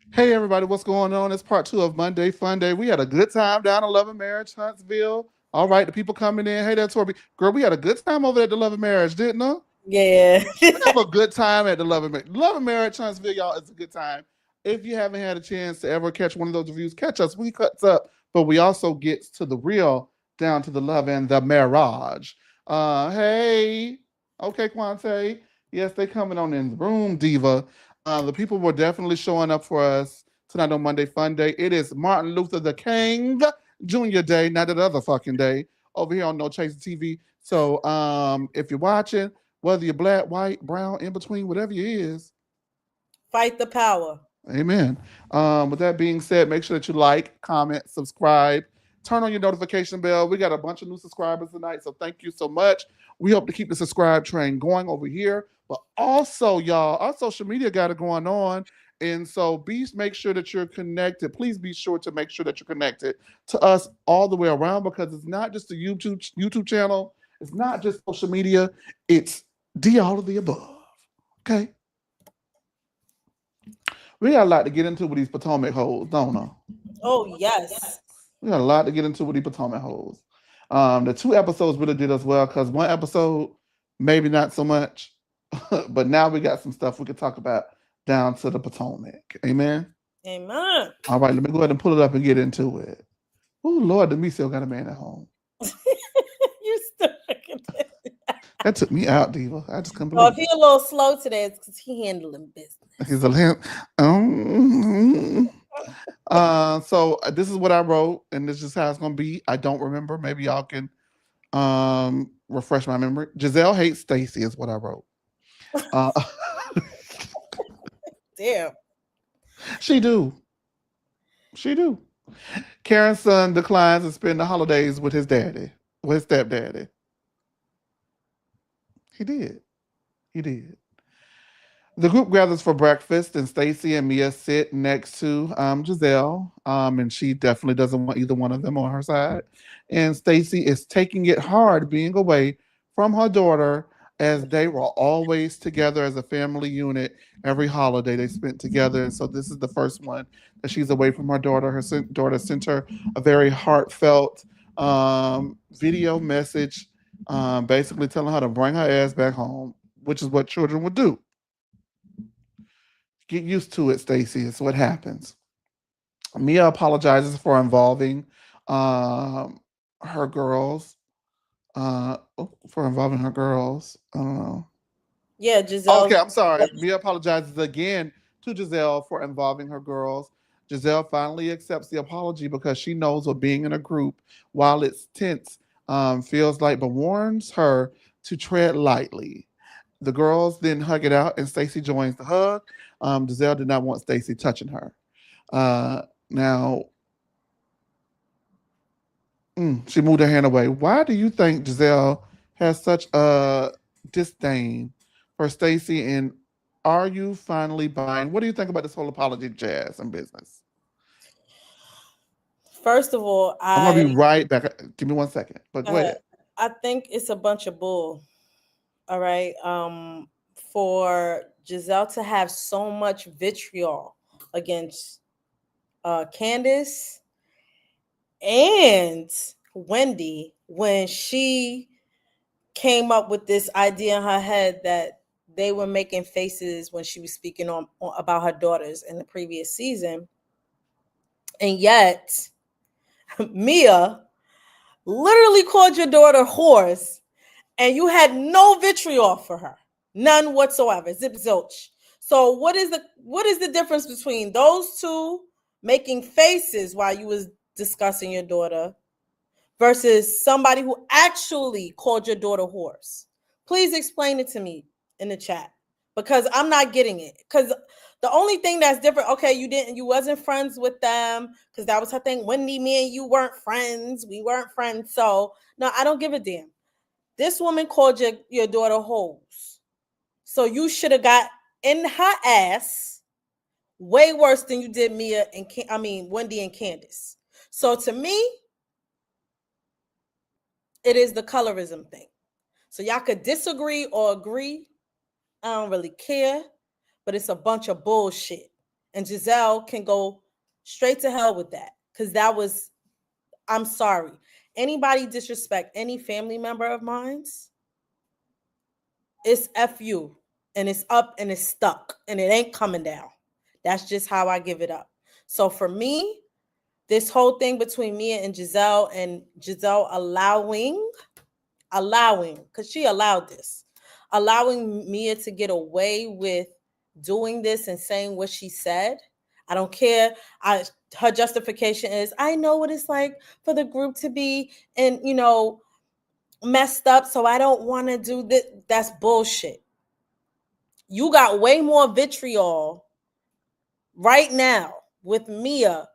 Hey everybody, what's going on? It's part two of Monday Fun Day. We had a good time down in Love and Marriage, Huntsville. All right, the people coming in. Hey there, Torby. Girl, we had a good time over at the Love and Marriage, didn't we? Yeah. We have a good time at the Love and Marriage. Love and Marriage, Huntsville, y'all, it's a good time. If you haven't had a chance to ever catch one of those reviews, catch us. We cuts up, but we also gets to the real, down to the love and the marriage. Hey, okay, Quante. Yes, they coming on in the room, Diva. The people were definitely showing up for us tonight on Monday Fun Day. It is Martin Luther the King Jr. Day, not that other fucking day, over here on No Chasing TV. So if you're watching, whether you're black, white, brown, in between, whatever you is, Fight the power. amen. With that being said, make sure that you like, comment, subscribe, turn on your notification bell. We got a bunch of new subscribers tonight, so thank you so much. We hope to keep the subscribe train going over here. But also, y'all, our social media got it going on. And so make sure that you're connected. Please be sure to make sure that you're connected to us all the way around because it's not just a YouTube channel. It's not just social media. It's all of the above. Okay. We got a lot to get into with these Potomac hoes, don't we? Oh, yes. We got a lot to get into with these Potomac hoes. The two episodes really did us well because one episode, maybe not so much, but now we got some stuff we could talk about down to the Potomac. Amen. Amen. All right, let me go ahead and pull it up and get into it. Oh Lord, the me still got a man at home. You still looking at it. That took me out, Diva. I just couldn't Oh, if believe he a little slow today, it's because he handling it. business. He's a lamp. So this is what I wrote, and this is how it's gonna be. I don't remember. Maybe y'all can refresh my memory. Giselle hates Stacey is what I wrote. Uh, Damn. she do. She do. Karen's son declines to spend the holidays with his daddy, with his stepdaddy. He did. He did. The group gathers for breakfast, and Stacey and Mia sit next to Giselle, and she definitely doesn't want either one of them on her side. And Stacey is taking it hard being away from her daughter, as they were always together as a family unit. Every holiday they spent together, and so this is the first one that she's away from her daughter. Her daughter sent her a very heartfelt video message, basically telling her to bring her ass back home, which is what children would do. Get used to it, Stacey. It's what happens. Mia apologizes for involving um, her girls. For involving her girls. I don't know. Yeah, Okay, Giselle's. I'm sorry. Mia apologizes again to Giselle for involving her girls. Giselle finally accepts the apology because she knows what being in a group, while it's tense, feels like, but warns her to tread lightly. The girls then hug it out, and Stacey joins the hug. Giselle did not want Stacey touching her. Now, she moved her hand away. Why do you think Giselle has such a disdain for Stacey? And are you finally buying? What do you think about this whole apology jazz and business? First of all, I'm gonna be right back. Give me 1 second. But go ahead. I think it's a bunch of bull. All right. For Giselle to have so much vitriol against Candace and Wendy when she came up with this idea in her head that they were making faces when she was speaking on about her daughters in the previous season, and yet Mia literally called your daughter horse, and you had no vitriol for her, none whatsoever, zip zilch. So what is the difference between those two making faces while you was discussing your daughter versus somebody who actually called your daughter horse? Please explain it to me in the chat because I'm not getting it. Because the only thing that's different, okay, you wasn't friends with them because that was her thing. Wendy, me and you weren't friends. We weren't friends. So no, I don't give a damn. This woman called your daughter hoes. So you should have got in her ass way worse than you did Mia and Wendy and Candace. So to me, it is the colorism thing. So y'all could disagree or agree. I don't really care, but it's a bunch of bullshit. And Giselle can go straight to hell with that. Because that was, I'm sorry. Anybody disrespect any family member of mine's, it's F you. And it's up and it's stuck. And it ain't coming down. That's just how I give it up. So for me, this whole thing between Mia and Giselle allowing, because she allowed this, allowing Mia to get away with doing this and saying what she said. I don't care. Her justification is, I know what it's like for the group to be and messed up, so I don't want to do this. That's bullshit. You got way more vitriol right now with Mia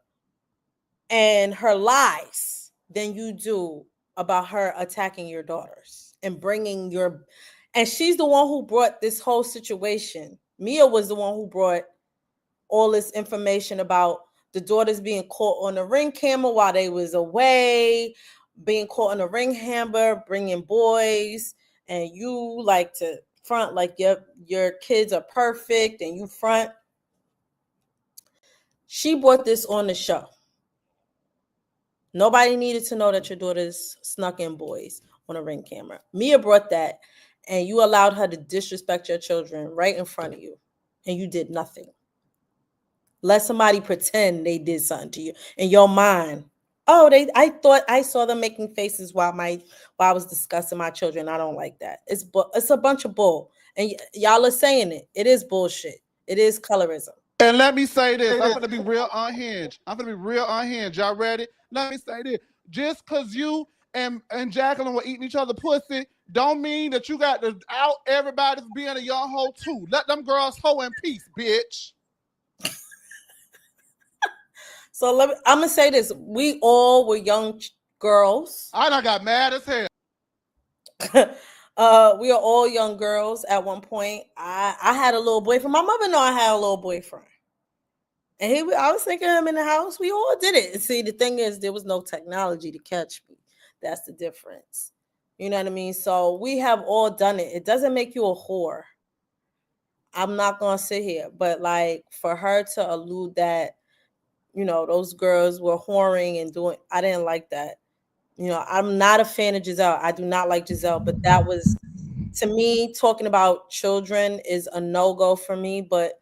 and her lies than you do about her attacking your daughters and and she's the one who brought this whole situation. Mia was the one who brought all this information about the daughters being caught on the ring camera while they was away, being caught on the ring hammer, bringing boys, and you like to front like your kids are perfect and you front. She brought this on the show. Nobody needed to know that your daughters snuck in boys on a ring camera. Mia brought that, and you allowed her to disrespect your children right in front of you, and you did nothing. Let somebody pretend they did something to you in your mind. Oh, I thought I saw them making faces while I was discussing my children. I don't like that. It's a bunch of bull, and y'all are saying it. It is bullshit. It is colorism. And let me say this. I'm gonna be real unhinged. Y'all ready? Let me say this. Just cause you and Jacqueline were eating each other pussy, don't mean that you got to out everybody for being a young hoe too. Let them girls hoe in peace, bitch. So I'm gonna say this: we all were young girls. I done got mad as hell. We are all young girls. At one point, I had a little boyfriend. My mother know I had a little boyfriend, and I was thinking of him in the house. We all did it. And see, the thing is, there was no technology to catch me. That's the difference. You know what I mean? So we have all done it. It doesn't make you a whore. I'm not gonna sit here, but like for her to allude that, those girls were whoring and doing, I didn't like that. I'm not a fan of Giselle. I do not like Giselle, but that was, to me, talking about children is a no-go for me. But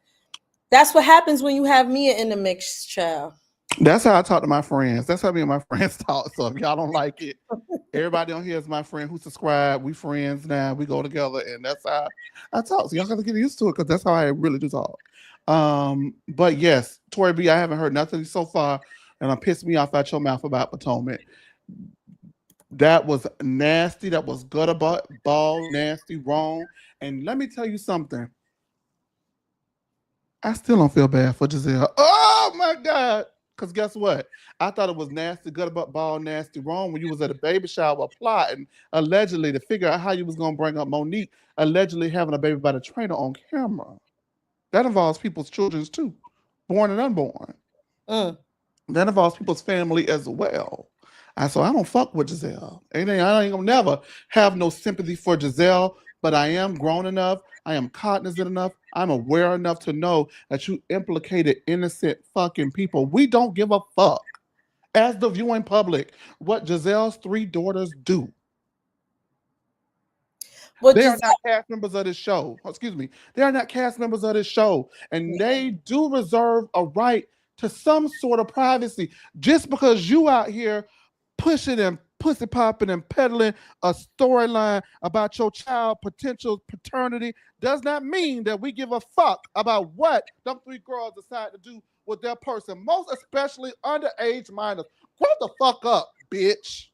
that's what happens when you have Mia in the mix, child. That's how I talk to my friends. That's how me and my friends talk. So if y'all don't like it, everybody on here is my friend who subscribe. We friends now. We go together, and that's how I talk. So y'all got to get used to it because that's how I really do talk. But yes, Tori B, I haven't heard nothing so far, and it pissed me off out your mouth about Potomac. That was nasty. That was gutter ball, nasty, wrong. And let me tell you something. I still don't feel bad for Giselle. Oh my God. Because guess what? I thought it was nasty, gutter ball, nasty, wrong when you was at a baby shower plotting, allegedly, to figure out how you was going to bring up Monique, allegedly having a baby by the trainer on camera. That involves people's children too, born and unborn. That involves people's family as well. So I don't fuck with Giselle. I ain't gonna never have no sympathy for Giselle, but I am grown enough, I am cognizant enough, I'm aware enough to know that you implicated innocent fucking people. We don't give a fuck, as the viewing public, what Giselle's 3 daughters do. They are not cast members of this show. Excuse me. They are not cast members of this show. And they do reserve a right to some sort of privacy. Just because you out here pushing and pussy popping and peddling a storyline about your child potential paternity does not mean that we give a fuck about what them 3 girls decide to do with their person, most especially underage minors. Grow the fuck up, bitch.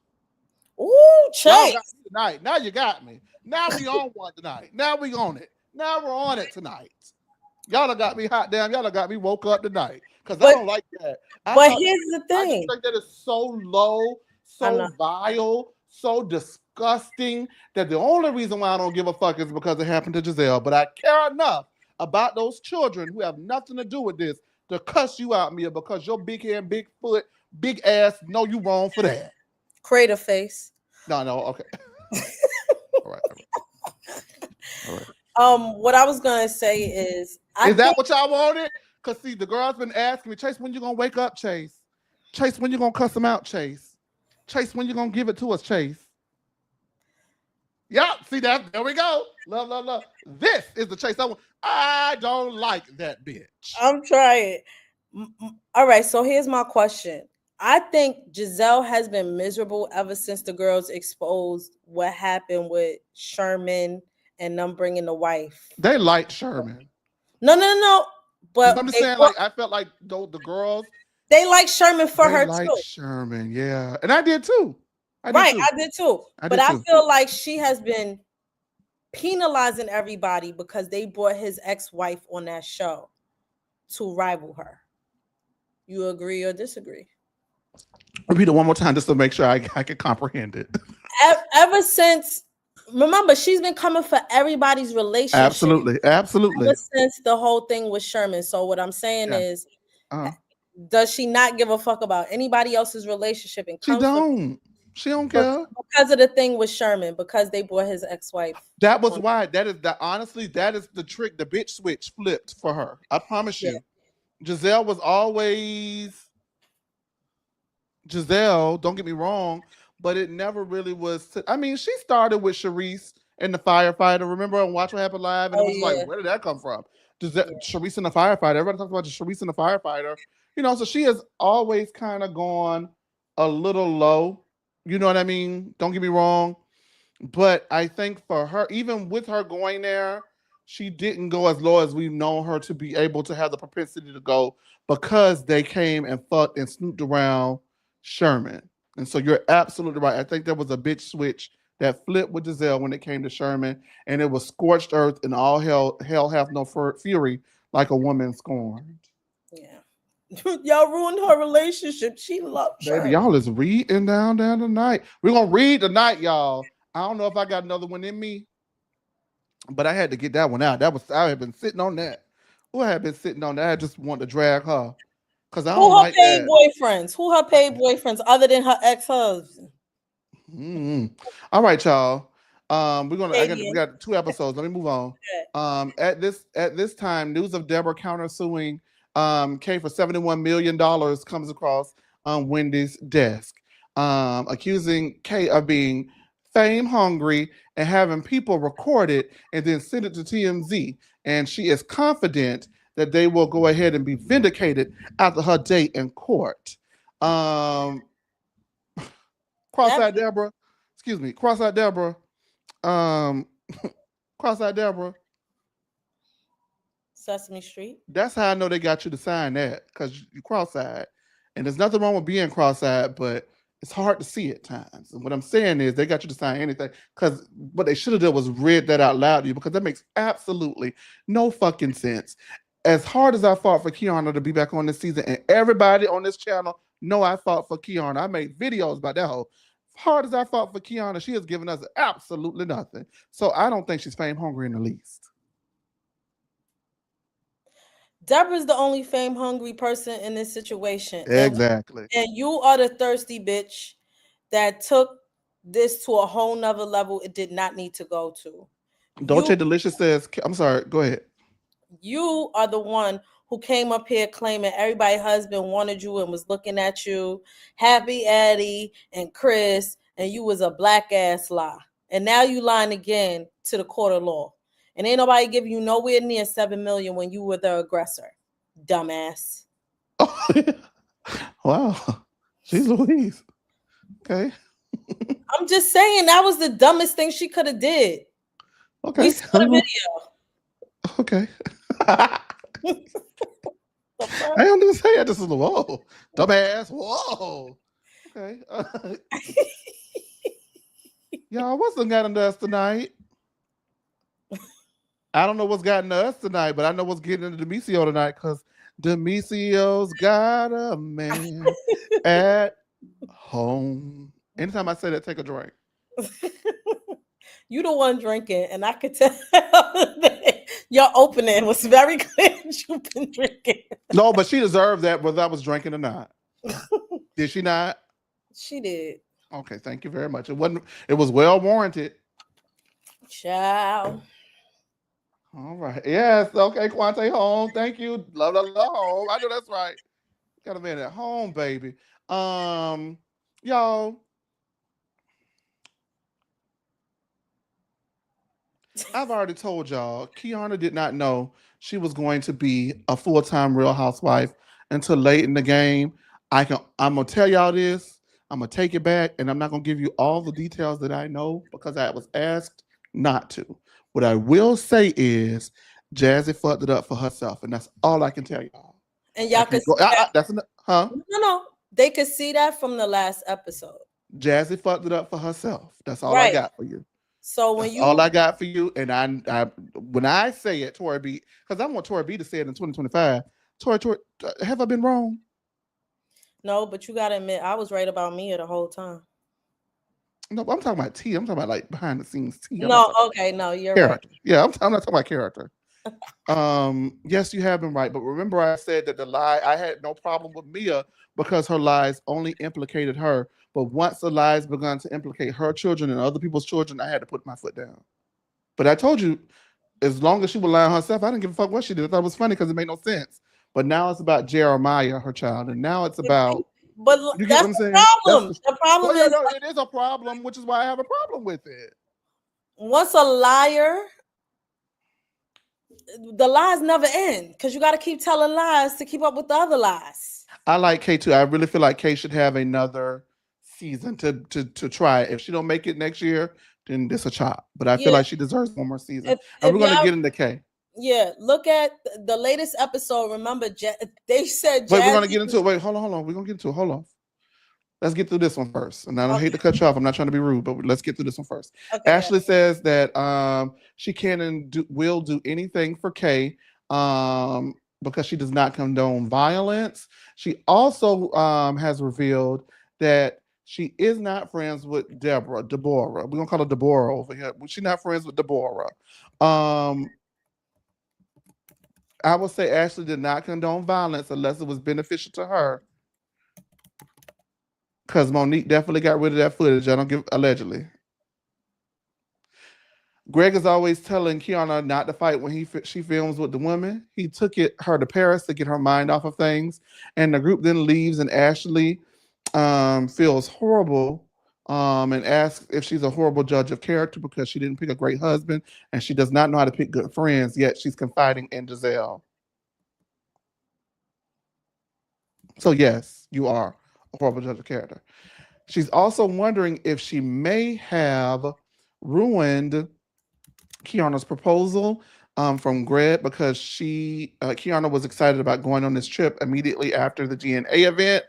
Ooh, Chase. Tonight. Now you got me. Now we on one tonight. Now we on it. Now we're on it tonight. Y'all done got me hot damn. Y'all done got me woke up tonight. Because I don't like that. But here's the thing. I just think that is so low, so vile, so disgusting that the only reason why I don't give a fuck is because it happened to Giselle. But I care enough about those children who have nothing to do with this to cuss you out, Mia, because your big hand, big foot, big ass know you wrong for that. Crater face. No, okay. All right. What I was gonna say is that what y'all wanted? Cause see, the girl's been asking me, Chase, when you gonna wake up, Chase? Chase, when you gonna cuss him out, Chase? Chase, when you gonna give it to us, Chase? Yep, see that? There we go. Love, love, love. This is the Chase I want. I don't like that bitch. I'm trying. All right, so here's my question. I think Giselle has been miserable ever since the girls exposed what happened with Sherman and them bringing the wife. They like Sherman. No, no, no, no. No, I'm But just saying, like, I felt like the girls, they like Sherman for they her like too. Sherman, yeah. And I did too. I did Right, too. I did too. I But did I too. feel like she has been penalizing everybody because they brought his ex-wife on that show to rival her. You agree or disagree? Repeat it one more time just to make sure I can comprehend it. Ever since, remember, she's been coming for everybody's relationship Absolutely. Absolutely. ever since the whole thing with Sherman. So what I'm saying Yeah. is, Uh-huh. does she not give a fuck about anybody else's relationship and She come for don't. She don't care. because of the thing with Sherman, because they brought his ex-wife That was on? why. That is the honestly, that is the trick. The bitch switch flipped for her. I promise Yeah. you. Giselle was always Giselle, don't get me wrong, but it never really was. I mean, she started with Sharice and the firefighter. Remember on Watch What Happened Live? And it Oh was like, yeah. where did that come from? Yeah. Sharice and the firefighter. Everybody talks about Sharice and the firefighter. So she has always kind of gone a little low. You know what I mean? Don't get me wrong. But I think for her, even with her going there, she didn't go as low as we've known her to be able to have the propensity to go because they came and fucked and snooped around Sherman. And so you're absolutely right. I think there was a bitch switch that flipped with Giselle when it came to Sherman, and it was scorched earth and all hell hath no fury like a woman scorned. Yeah. Y'all ruined her relationship. She loved Baby, Sherman. y'all is reading down tonight. We're gonna read tonight, y'all. I don't know if I got another one in me, but I had to get that one out. I had been sitting on that. Who I had been sitting on that? I just wanted to drag her because I don't Who her like paid that. boyfriends? Who her paid boyfriends other than her ex-husband? Mm. All right, y'all. We Fabian. got 2 episodes. Let me move on. At this time, news of Deborah countersuing Kay for $71 million comes across Wendy's desk, accusing Kay of being fame hungry and having people record it and then send it to TMZ. And she is confident that they will go ahead and be vindicated after her day in court. Um, That Cross-eyed Deborah, excuse me, cross-eyed Deborah, um, cross-eyed Deborah. Sesame Street. That's how I know they got you to sign that because you cross-eyed, and there's nothing wrong with being cross-eyed, but it's hard to see at times. And what I'm saying is they got you to sign anything because what they should have done was read that out loud to you because that makes absolutely no fucking sense. As hard as I fought for Keiarna to be back on this season, and everybody on this channel know I fought for Keiarna. I made videos about that whole. Hard as I fought for Keiarna, she has given us absolutely nothing. So I don't think she's fame hungry in the least. Deborah's the only fame hungry person in this situation. Exactly. And you are the thirsty bitch that took this to a whole nother level it did not need to go to. Dolce You Delicious says, I'm sorry, go ahead. you are the one who came up here claiming everybody's husband wanted you and was looking at you, Happy Eddie and Chris, and you was a black ass lie. And now you lying again to the court of law. And ain't nobody giving you nowhere near 7 million when you were the aggressor. Dumbass. Wow. She's Louise. Okay. I'm just saying that was the dumbest thing she could have did. We Okay. saw the video. Okay. I don't even say that. This is whoa. Dumbass. Whoa. Okay. Y'all, what's gotten to us tonight? I don't know what's gotten to us tonight, but I know what's getting into Demisio tonight because Demisio's got a man at home. Anytime I say that, take a drink. You the one drinking, and I could tell that your opening was very clear you've been drinking. No, but she deserved that whether I was drinking or not. Did she not? She did. Okay, thank you very much. It was well warranted. Ciao. All right. Yes. Okay. Quante home. Thank you. Love, love, love home. I know that's right. Got a man at home, baby. Um, y'all. I've already told y'all, Keiarna did not know she was going to be a full-time Real Housewife until late in the game. I'm gonna tell y'all this. I'm gonna take it back, and I'm not gonna give you all the details that I know because I was asked not to. What I will say is, Jazzy fucked it up for herself, and that's all I can tell y'all. And I y'all could can't go. see that. That's huh? No, they could see that from the last episode. Jazzy fucked it up for herself. That's all I Right. got for you. So when That's all you I got for you. And I when I say it, Tori B, because I want Tori B to say it in 2025. Tori, have I been wrong? no, but you gotta admit I was right about Mia the whole time. No, I'm talking about T. I'm talking about like behind the scenes T. I'm not No, talking about okay, no, you're right. character. Yeah, I'm not talking about character. Yes, you have been right. But remember, I said that the lie, I had no problem with Mia because her lies only implicated her. But once the lies began to implicate her children and other people's children, I had to put my foot down. But I told you, as long as she would lie on herself, I didn't give a fuck what she did. I thought it was funny because it made no sense. But now it's about Jeremiah, her child, and now it's about, But you get what that's I'm the saying? That's problem. the The well, problem yeah, is no, it is a problem, which is why I have a problem with it. once a liar, the lies never end because you got to keep telling lies to keep up with the other lies. I like K too. I really feel like K should have another season to try it. If she don't make it next year, then this a chop. But I feel Yeah, like she deserves one more season. And if we're gonna y'all, get into K. yeah, look at the latest episode. Remember, they said Wait, we're gonna Jazzy get into was it. Wait, hold on. We're gonna get into it. Hold on. Let's get through this one first. And I don't hate to okay. cut you off. I'm not trying to be rude, but let's get through this one first. Okay, good. Ashley says that she can and will do anything for Kay because she does not condone violence. She also has revealed that she is not friends with Deborah. We're gonna call her Deborah over here. She's not friends with Deborah. Um, I would say Ashley did not condone violence unless it was beneficial to her. Because Monique definitely got rid of that footage. I don't give allegedly. Greg is always telling Keiarna not to fight when she films with the women. He took her to Paris to get her mind off of things, and the group then leaves. And Ashley feels horrible and asks if she's a horrible judge of character because she didn't pick a great husband and she does not know how to pick good friends. Yet she's confiding in Giselle. So yes, you are a horrible judge of character. She's also wondering if she may have ruined Keiarna's proposal from Greg because Keiarna was excited about going on this trip immediately after the GNA event,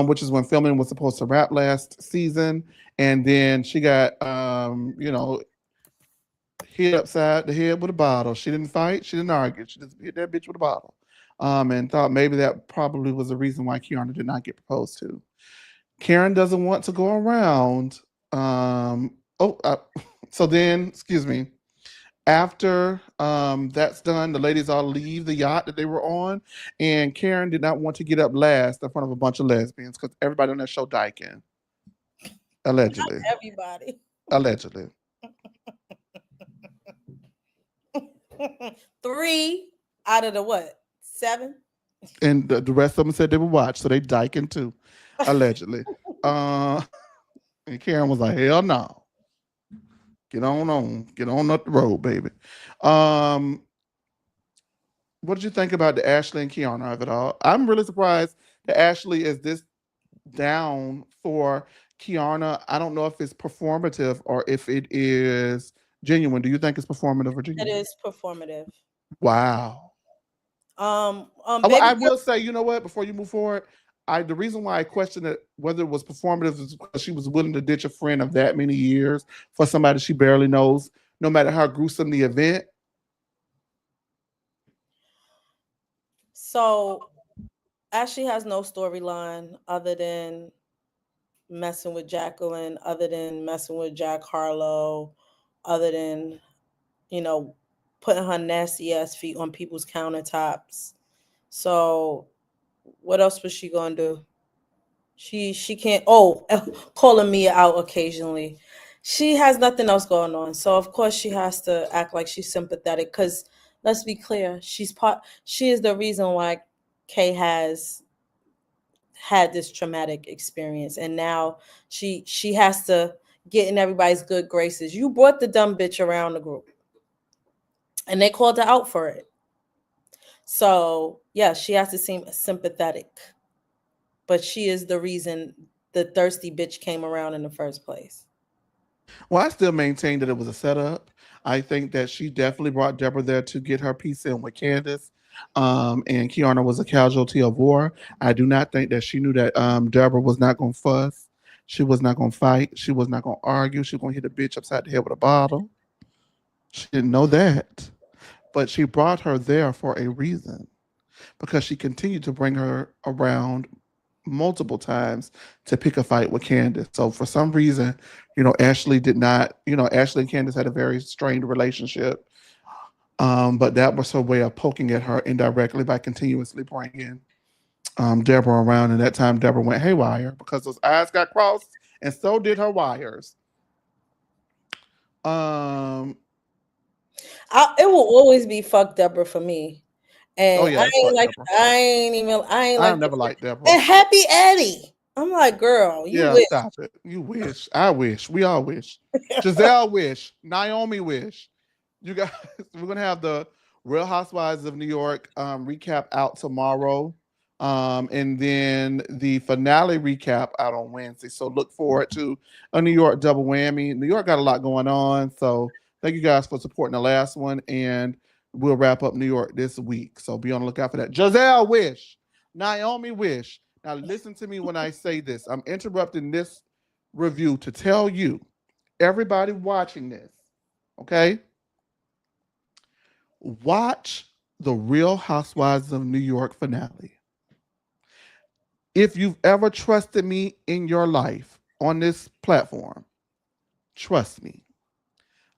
which is when filming was supposed to wrap last season, and then she got hit upside the head with a bottle. She didn't fight, she didn't argue, she just hit that bitch with a bottle, and thought maybe that probably was the reason why Keiarna did not get proposed to. Karen doesn't want to go around. Oh, so then, excuse me. After that's done, the ladies all leave the yacht that they were on, and Karen did not want to get up last in front of a bunch of lesbians because everybody on that show dyking. Not Allegedly. everybody. Allegedly. Three out of the what? Seven? And the rest of them said they would watch, so they dyking too. Allegedly. Uh, and Karen was like, hell no. Get on up the road, baby. Um, what did you think about the Ashley and Keiarna of it all? I'm really surprised that Ashley is this down for Keiarna. I don't know if it's performative or if it is genuine. Do you think it's performative or It genuine? is performative. Wow. Baby I girl. will say, you know what? Before you move forward, the reason why I questioned it whether it was performative is because she was willing to ditch a friend of that many years for somebody she barely knows, no matter how gruesome the event. So Ashley has no storyline other than messing with Jacqueline, other than messing with Jack Harlow, other than, you know, putting her nasty ass feet on people's countertops. So what else was she gonna do? She can't, oh, calling me out occasionally. She has nothing else going on. So of course she has to act like she's sympathetic because let's be clear. She is the reason why Kay has had this traumatic experience, and now she has to get in everybody's good graces. You brought the dumb bitch around the group, and they called her out for it. So yeah, she has to seem sympathetic, but she is the reason the thirsty bitch came around in the first place. Well, I still maintain that it was a setup. I think that she definitely brought Deborah there to get her piece in with Candace. And Keiarna was a casualty of war. I do not think that she knew that Deborah was not going to fuss. She was not going to fight. She was not going to argue. She was going to hit a bitch upside the head with a bottle. She didn't know that. But she brought her there for a reason because she continued to bring her around multiple times to pick a fight with Candace. So for some reason, Ashley did not, Ashley and Candace had a very strained relationship. But that was her way of poking at her indirectly by continuously bringing Deborah around. And that time, Deborah went haywire because those eyes got crossed, and so did her wires. Um, It will always be fuck Deborah for me. oh And yeah, it's fuck Deborah. I ain't I like never the liked Deborah. and Happy Eddie. I'm like, girl, you Yeah, wish. stop it. You wish. I wish. We all wish. Giselle wish. Naomi wish. You guys, we're gonna have the Real Housewives of New York recap out tomorrow. And then the finale recap out on Wednesday. So look forward to a New York double whammy. New York got a lot going on. So thank you guys for supporting the last one. And we'll wrap up New York this week. So be on the lookout for that. Giselle wish. Naomi wish. Now listen to me when I say this. I'm interrupting this review to tell you, everybody watching this, okay? Watch the Real Housewives of New York finale. If you've ever trusted me in your life on this platform, trust me.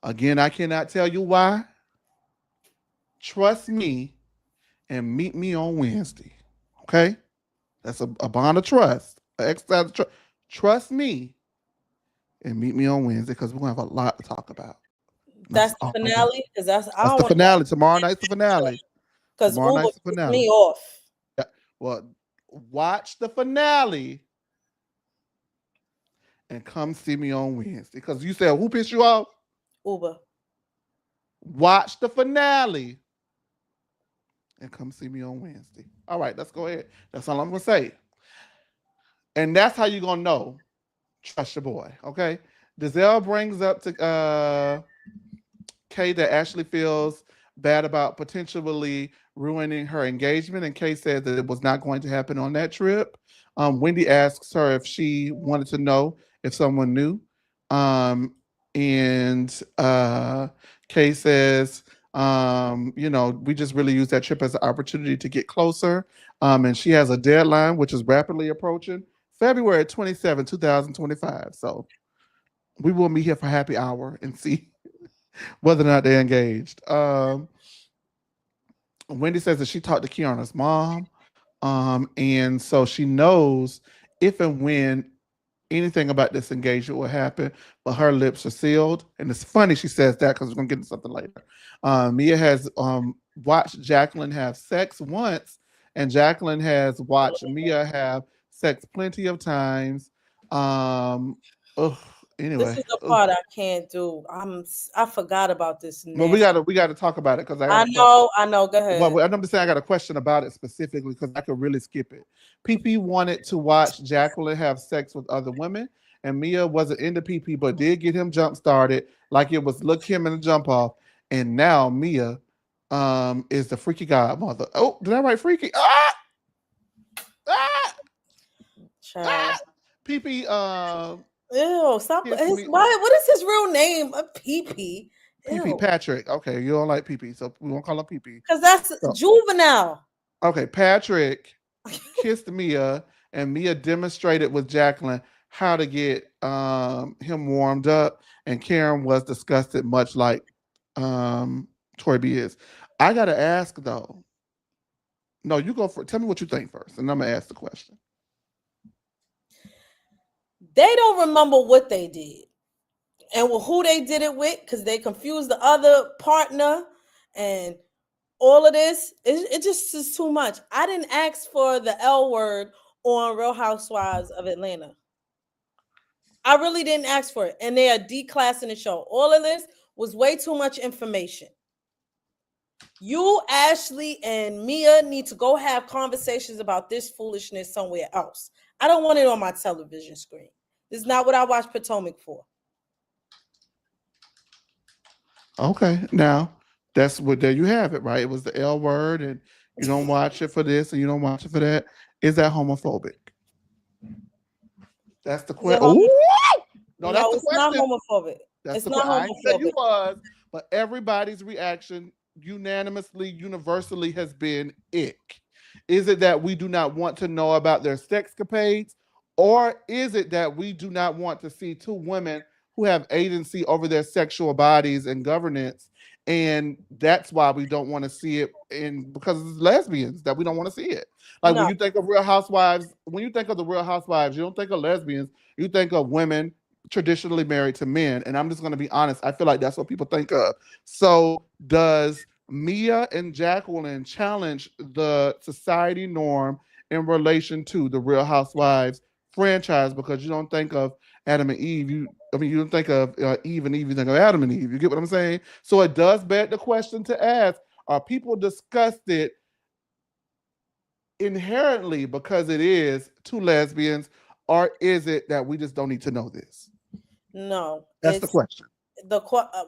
Again, I cannot tell you why. Trust me and meet me on Wednesday. Okay? That's a bond of trust, an exercise of trust. Trust me and meet me on Wednesday because we're going to have a lot to talk about. That's That's the all I got. finale because I That's don't the want finale. Tomorrow night's the finale. because Tomorrow Uber night's the pissed me finale. off. Yeah. Well, watch the finale and come see me on Wednesday. Because you said, who pissed you off? Uber. Watch the finale and come see me on Wednesday. All right, let's go ahead. That's all I'm going to say. And that's how you're going to know. Trust your boy, okay? Giselle brings up to Kay that Ashley feels bad about potentially ruining her engagement, and Kay said that it was not going to happen on that trip. Wendy asks her if she wanted to know if someone knew. And Kay says, we just really use that trip as an opportunity to get closer. And she has a deadline, which is rapidly approaching February 27, 2025. So we will meet here for happy hour and see whether or not they're engaged. Wendy says that she talked to Keiarna's mom. And so she knows if and when anything about this engagement will happen, but her lips are sealed. And it's funny she says that because we're going to get into something later. Mia has watched Jacqueline have sex once, and Jacqueline has watched Mia have sex plenty of times. Um, ugh, This anyway, is the ugh. part I can't do. I forgot about this Well, nasty. we gotta talk about it because I got a question. I know. Go ahead. Well, I'm just saying I got a question about it specifically because I could really skip it. PP wanted to watch Jacqueline have sex with other women, and Mia wasn't into PP but did get him jump started like it was look him in the jump off. And now Mia is the freaky godmother. Oh, did I write freaky? Ah, Child. ah. PP Ew, stop. kissed me. What is his real name? A PP. PP Ew. Patrick. Okay, you don't like PP, so we won't call him PP. Because that's So juvenile. okay, Patrick kissed Mia, and Mia demonstrated with Jacqueline how to get him warmed up, and Karen was disgusted, much like Tori B is. I gotta ask though. No, you go for. Tell me what you think first, and I'm gonna ask the question. They don't remember what they did and who they did it with because they confused the other partner. And all of this, it just is too much. I didn't ask for the L word on Real Housewives of Atlanta. I really didn't ask for it. And they are declassing the show. All of this was way too much information. You, Ashley, and Mia need to go have conversations about this foolishness somewhere else. I don't want it on my television screen. This is not what I watch Potomac for. Okay, now that's what there you have it, right? It was the L word, and you don't watch it for this and you don't watch it for that. Is that homophobic? That's the Is it question. Oh no, that's No, the it's not question. homophobic. That's It's the not question. I ain't say you homophobic. was, but everybody's reaction unanimously, universally has been ick. Is it that we do not want to know about their sex capades, or is it that we do not want to see two women who have agency over their sexual bodies and governance, and that's why we don't want to see it in because it's lesbians that we don't want to see it. Like when No, you think of Real Housewives, when you think of the Real Housewives, you don't think of lesbians, you think of women traditionally married to men. And I'm just going to be honest, I feel like that's what people think of. So, does Mia and Jacqueline challenge the society norm in relation to the Real Housewives franchise? Because you don't think of Adam and Eve, you don't think of Eve and Eve, you think of Adam and Eve. You get what I'm saying? So it does beg the question to ask: are people disgusted inherently because it is two lesbians, or is it that we just don't need to know this? no. That's the It's question.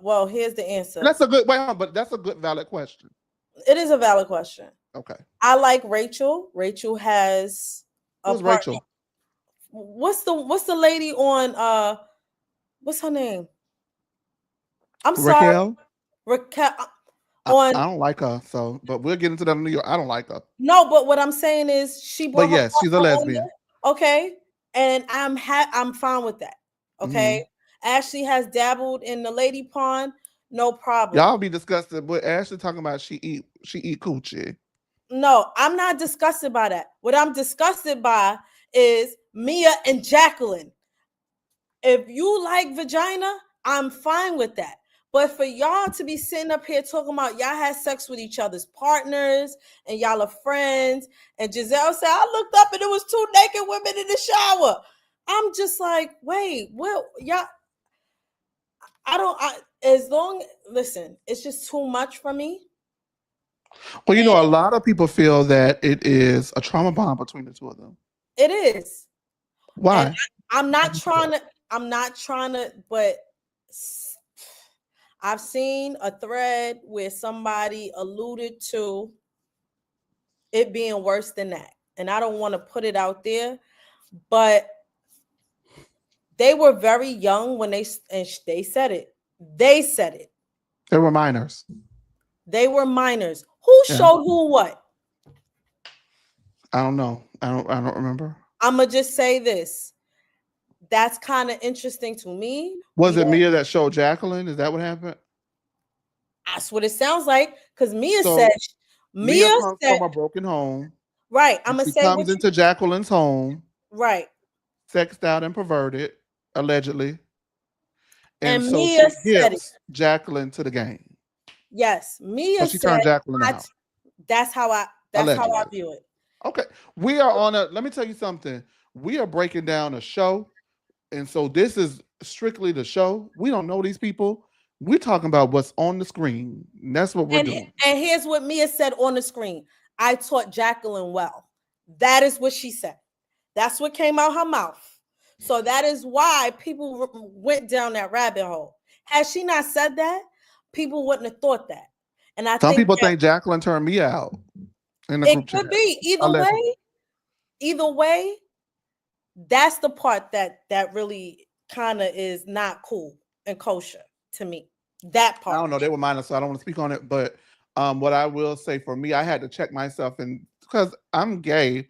well, here's the And answer. that's a good wait, but that's a good valid question. It is a valid question. Okay. I like Rachel. Rachel has a Who's part. Rachel? What's the lady on what's her name? I'm sorry, Raquel? Raquel I on don't like her, so but we'll get into that in New York. I don't like her. no, but what I'm saying is she But brought her yes, she's a partner on lesbian. there. Okay. And I'm fine with that. Hmm. Okay. Ashley has dabbled in the lady pond, no problem. Y'all be disgusted with Ashley talking about she eat coochie. No, I'm not disgusted by that. What I'm disgusted by is Mia and Jacqueline. If you like vagina, I'm fine with that. But for y'all to be sitting up here talking about y'all had sex with each other's partners and y'all are friends, and Giselle said, I looked up and it was two naked women in the shower. I'm just like, wait, well, y'all, I don't, I, as long, listen, it's just too much for me. Well, And a lot of people feel that it is a trauma bond between the two of them. it is. And Why? I'm Why not do you say trying that? to, but I've seen a thread where somebody alluded to it being worse than that. And I don't want to put it out there, but they were very young when they said it. They said it. They were minors. They were minors. Who Yeah. showed who what? I don't know. I don't remember. I'm gonna just say this. That's kind of interesting to me. Was it Mia that showed Jacqueline? Is that what happened? That's what it sounds like. Because So Mia Mia comes said, from a broken home. right. I'm And gonna she say comes what you into Jacqueline's home, right. sexed out and perverted, allegedly. And And so Mia she said it. hips Jacqueline to the game. Yes, So Mia she said, turned Jacqueline I, out, that's how I allegedly. view it. Okay. We are on a, let me tell you something. We are breaking down a show. And so this is strictly the show. We don't know these people. We're talking about what's on the screen. And that's what we're And doing. and here's what Mia said on the screen. I taught Jacqueline well. That is what she said. That's what came out her mouth. So that is why people went down that rabbit hole. Had she not said that, people wouldn't have thought that. And I Some think people that think Jacqueline turned me out in the it group chat. could be Allegedly. either way, that's the part that really kind of is not cool and kosher to me. That I part. don't know. They were minors, so I don't want to speak on it. But what I will say for me, I had to check myself, and because I'm gay,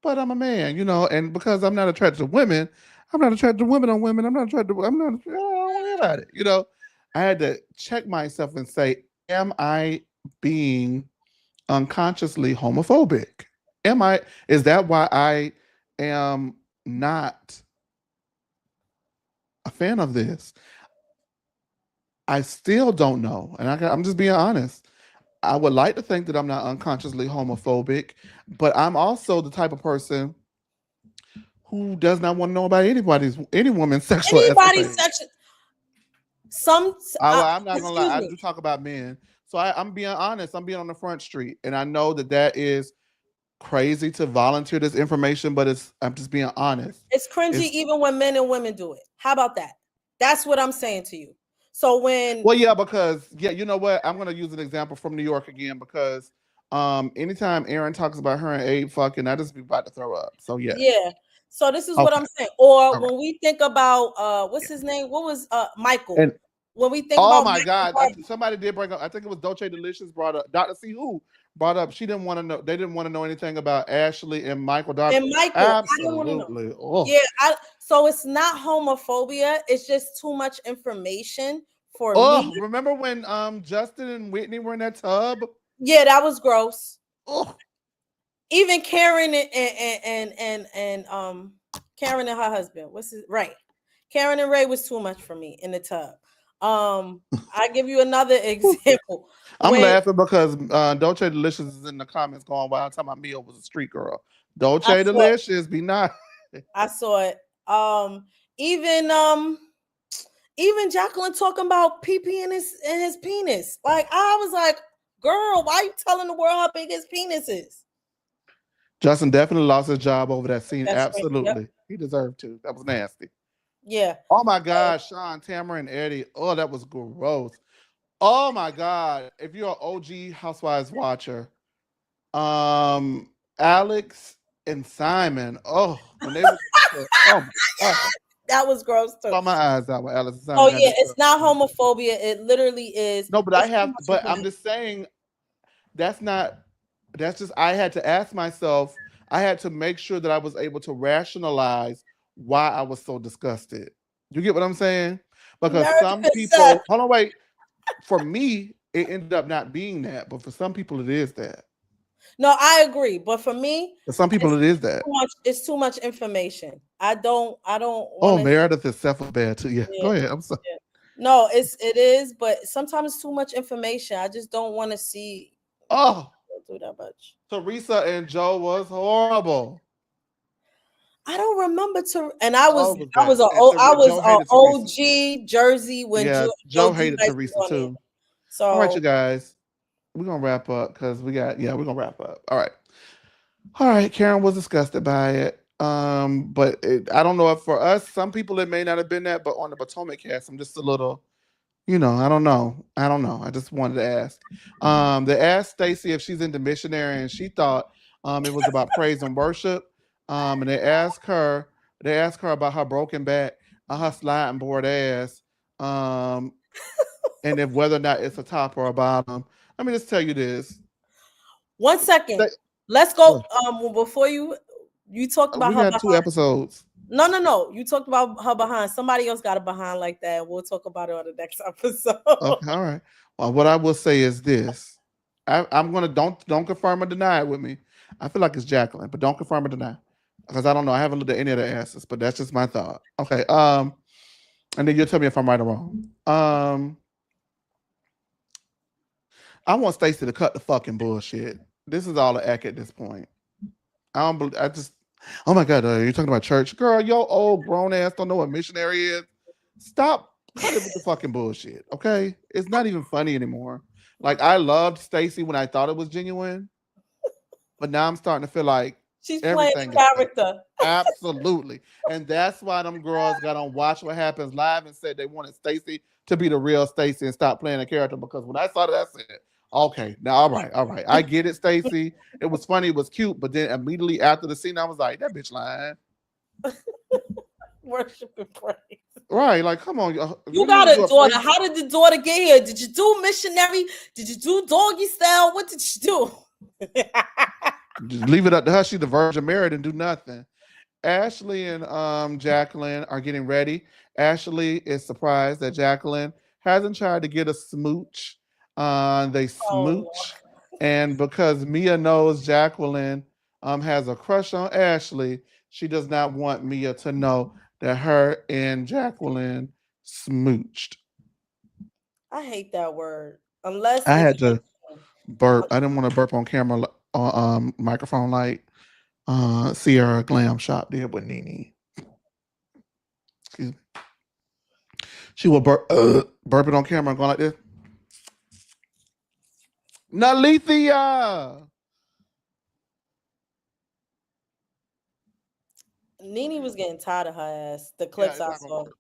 but I'm a man, and because I'm not attracted to women, I'm not attracted to women on women. I'm not attracted. I'm not. I don't want to hear about it. I had to check myself and say, am I being unconsciously homophobic? Am I? Is that why I am not a fan of this? I still don't know, and I'm just being honest. I would like to think that I'm not unconsciously homophobic, but I'm also the type of person who does not want to know about any woman's sexual Anybody's escapade. section. Some, Well, I'm not gonna lie. excuse I me. do talk about men, so I'm being honest. I'm being on the front street, and I know that that is crazy to volunteer this information, but it's I'm just being honest. It's cringy It's even when men and women do it. How about that? That's what I'm saying to you. So when, well, yeah, because yeah, you know what? I'm gonna use an example from New York again because anytime Aaron talks about her and Abe fucking, I just be about to throw up. So yes. yeah. So this is what Okay. I'm saying. Or All right. when we think about what's Yeah. his name? What was Michael? And When we think oh about my Michael God, Darby, somebody did bring up. I think it was Dolce Delicious brought up. Dr. C who brought up. She didn't want to know. They didn't want to know anything about Ashley and Michael Darby. and Michael, I didn't want to know. Absolutely. Oh. Yeah, so it's not homophobia, it's just too much information for me. Oh, remember when Justin and Whitney were in that tub? Yeah, that was gross. Oh, Even Karen and Karen and her husband. What's his right? Karen and Ray was too much for me in the tub. I give you another example. I'm When laughing because Dolce Delicious is in the comments going wild talking about Mia was a street girl. I Dolce saw Delicious, be nice. I saw it. Even even Jacqueline talking about PP and his penis. Like I was like, girl, why you telling the world how big his penis is? Justin definitely lost his job over that scene. That's right. Yep. Absolutely. He deserved to. That was nasty. Yeah. Oh my God, Sean, Tamara, and Eddie. Oh, that was gross. Oh my God. If you're an OG Housewives watcher, um, Alex and Simon. Oh, when they was oh my God. That was gross too. Saw my eyes out when Alex and Oh Simon got yeah, that it's stuff. not homophobia. It literally is. No, but I It's too have much but I'm information. just saying that's not that's just I had to ask myself, I had to make sure that I was able to rationalize why I was so disgusted. You get what I'm saying? Because some American Seth. people, hold on, wait. For me, it ended up not being that, but for some people, it is that. No, I agree. But for me, For some it's people, it is that. too much. It's too much information. I don't Oh, want to. Meredith itself was bad too. Yeah, Yeah, go ahead. I'm sorry. yeah. No, it is, but sometimes it's too much information. I just don't want to see Oh, do that much. Teresa and Joe was horrible. I don't remember to, and Oh, it was I bad. was a And I was Joe a hated Teresa. OG Jersey when Yeah, Joe Joe D hated Rice was Teresa on there. too. All right, you So guys. We're gonna wrap up because we're gonna wrap up. All right. All right. Karen was disgusted by it. I don't know if for us, some people it may not have been that, but on the Potomac cast, I'm just a little, I don't know. I don't know. I just wanted to ask. They asked Stacey if she's into missionary, and she thought it was about praise and worship. And they asked her about her broken back, her sliding board ass, um, and if whether or not it's a top or a bottom. Let me just tell you this. 1 second, Sta- let's go. What? Before you talked about We her got two behind. episodes. No. You talked about her behind. Somebody else got a behind like that. We'll talk about it on the next episode. Okay, all right. Well, what I will say is this: I'm gonna don't confirm or deny it with me. I feel like it's Jacqueline, but don't confirm or deny because I don't know. I haven't looked at any of the answers, but that's just my thought. Okay. And then you'll tell me if I'm right or wrong. I want Stacey to cut the fucking bullshit. This is all an act at this point. I don't. I just. Oh my god, you're talking about church, girl. Your old grown ass don't know what missionary is. Stop. Cut it with the fucking bullshit. Okay, it's not even funny anymore. Like I loved Stacey when I thought it was genuine, but now I'm starting to feel like She's playing everything the is fake. character. Absolutely, and that's why them girls got on Watch What Happens Live and said they wanted Stacey to be the real Stacey and stop playing a character. Because when I saw that, I said, "Okay, now all right, I get it, Stacey. It was funny, it was cute, but then immediately after the scene, I was like, that bitch lying." Worship and praise. Right, like, come on, You what are you got gonna a do? A daughter. praise? How did the daughter get here? Did you do missionary? Did you do doggy style? What did you do? Just leave it up to her. She the Virgin Mary and do nothing. Ashley and Jacqueline are getting ready. Ashley is surprised that Jacqueline hasn't tried to get a smooch. They Oh, smooch, and because Mia knows Jacqueline has a crush on Ashley, she does not want Mia to know that her and Jacqueline smooched. I hate that word. Unless I it's had to genuine. burp. I didn't want to burp on camera on microphone like Sierra Glam Shop did with Nene. Excuse me. She will burp it on camera and go like this. Nalethea. Nene was getting tired of her ass. The Yeah, clips it's I not gonna saw. work.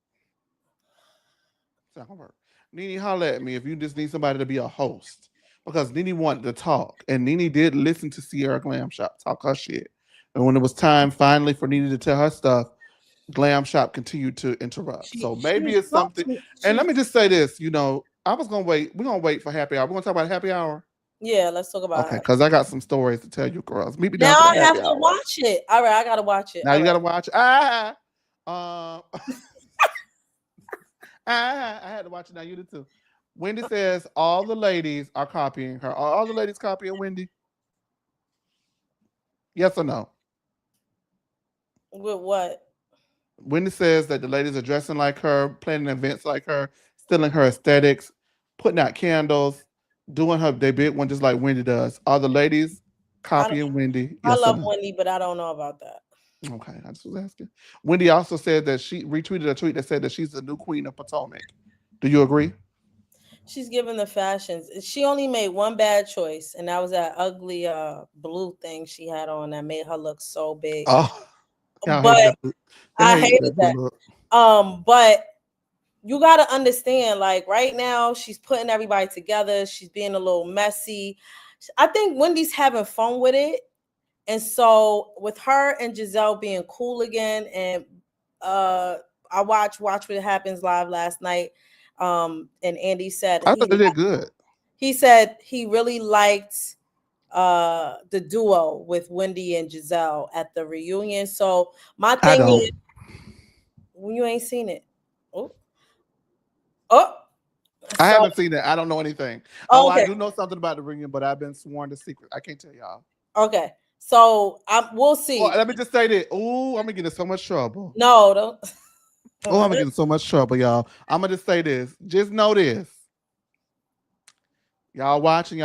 It's not gonna work. Nene, holler at me if you just need somebody to be a host. Because Nene wanted to talk. And Nene did listen to Sierra Glam Shop talk her shit. And when it was time finally for Nene to tell her stuff, Glam Shop continued to interrupt. So maybe She it's talked something. to me. And let She me just say this, I was gonna wait. We're gonna wait for happy hour. We're gonna talk about happy hour. Yeah, let's talk about Okay, her. because I got some stories to tell you girls. Meet me down Now for the I have happy to hour. watch it. All right, I gotta watch it. Now All you right. gotta watch. I had to watch it. Now you did too. Wendy says all the ladies are copying her. Are all the ladies copying Wendy? Yes or no? With what? Wendy says that the ladies are dressing like her, planning events like her, stealing her aesthetics, putting out candles, doing her they big one just like Wendy does. Are the ladies I don't, copying Wendy? I Yes or love no? Wendy, but I don't know about that. Okay, I just was asking. Wendy also said that she retweeted a tweet that said that she's the new queen of Potomac. Do you agree? She's given the fashions. She only made one bad choice, and that was that ugly blue thing she had on that made her look so big. Oh, y'all hated But that. Y'all I hated hated that blue that. look. But you gotta understand, like right now, she's putting everybody together. She's being a little messy. I think Wendy's having fun with it. And so with her and Giselle being cool again, and uh I Watch What Happens live last night. And Andy said I thought they did good. he really liked the duo with Wendy and Giselle at the reunion. So my I thing don't. is, when you ain't seen it. Oh, oh, I so haven't seen it. I don't know anything. Oh, I okay, do know something about the reunion, but I've been sworn to secret. I can't tell y'all. okay. So we'll Oh, see. let me just say that. Oh, I'm gonna get in so much trouble. No, don't. Oh, I'm gonna get in so much trouble, y'all. I'm gonna just say this. Just know this. Y'all watching,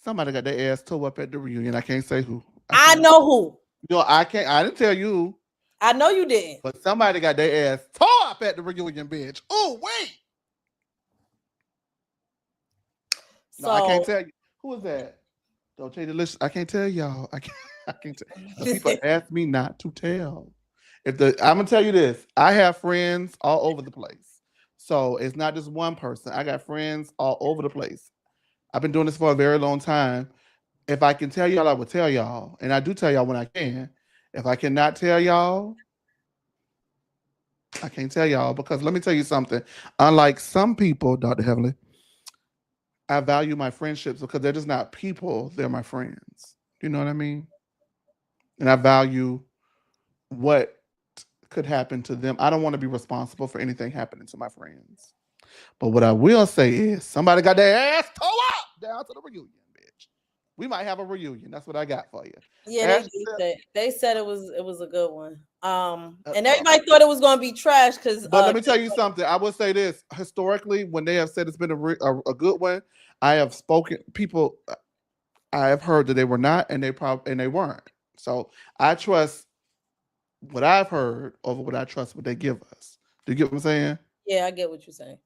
somebody got their ass tore up at the reunion. I can't say who. I I can't. know who. No, I can't. I didn't tell you who, I know you didn't. but somebody got their ass tore up at the reunion, bitch. Oh, wait. No, I can't So tell you. Who is that? Don't tell you the list. I can't tell y'all. I can't. I can't tell. Because people ask me not to tell. I'm gonna tell you this, I have friends all over the place. So it's not just one person. I got friends all over the place. I've been doing this for a very long time. If I can tell y'all, I will tell y'all, and I do tell y'all when I can. If I cannot tell y'all, I can't tell y'all because let me tell you something. Unlike some people, Dr. Heavenly, I value my friendships because they're just not people, they're my friends. You know what I mean? And I value what could happen to them. I don't want to be responsible for anything happening to my friends. But what I will say is somebody got their ass tore up down to the reunion, bitch. We might have a reunion. That's what I got for you. yeah, they Ashley did said, say it was a good one. And well, everybody thought it was gonna be trash because but let me tell you something. I will say this. Historically, when they have said it's been a good one, I have spoken, people, I have heard that they were not and and they weren't. So I trust what I've heard over what I trust what they give us. Do you get what I'm saying? yeah, I get what you're saying.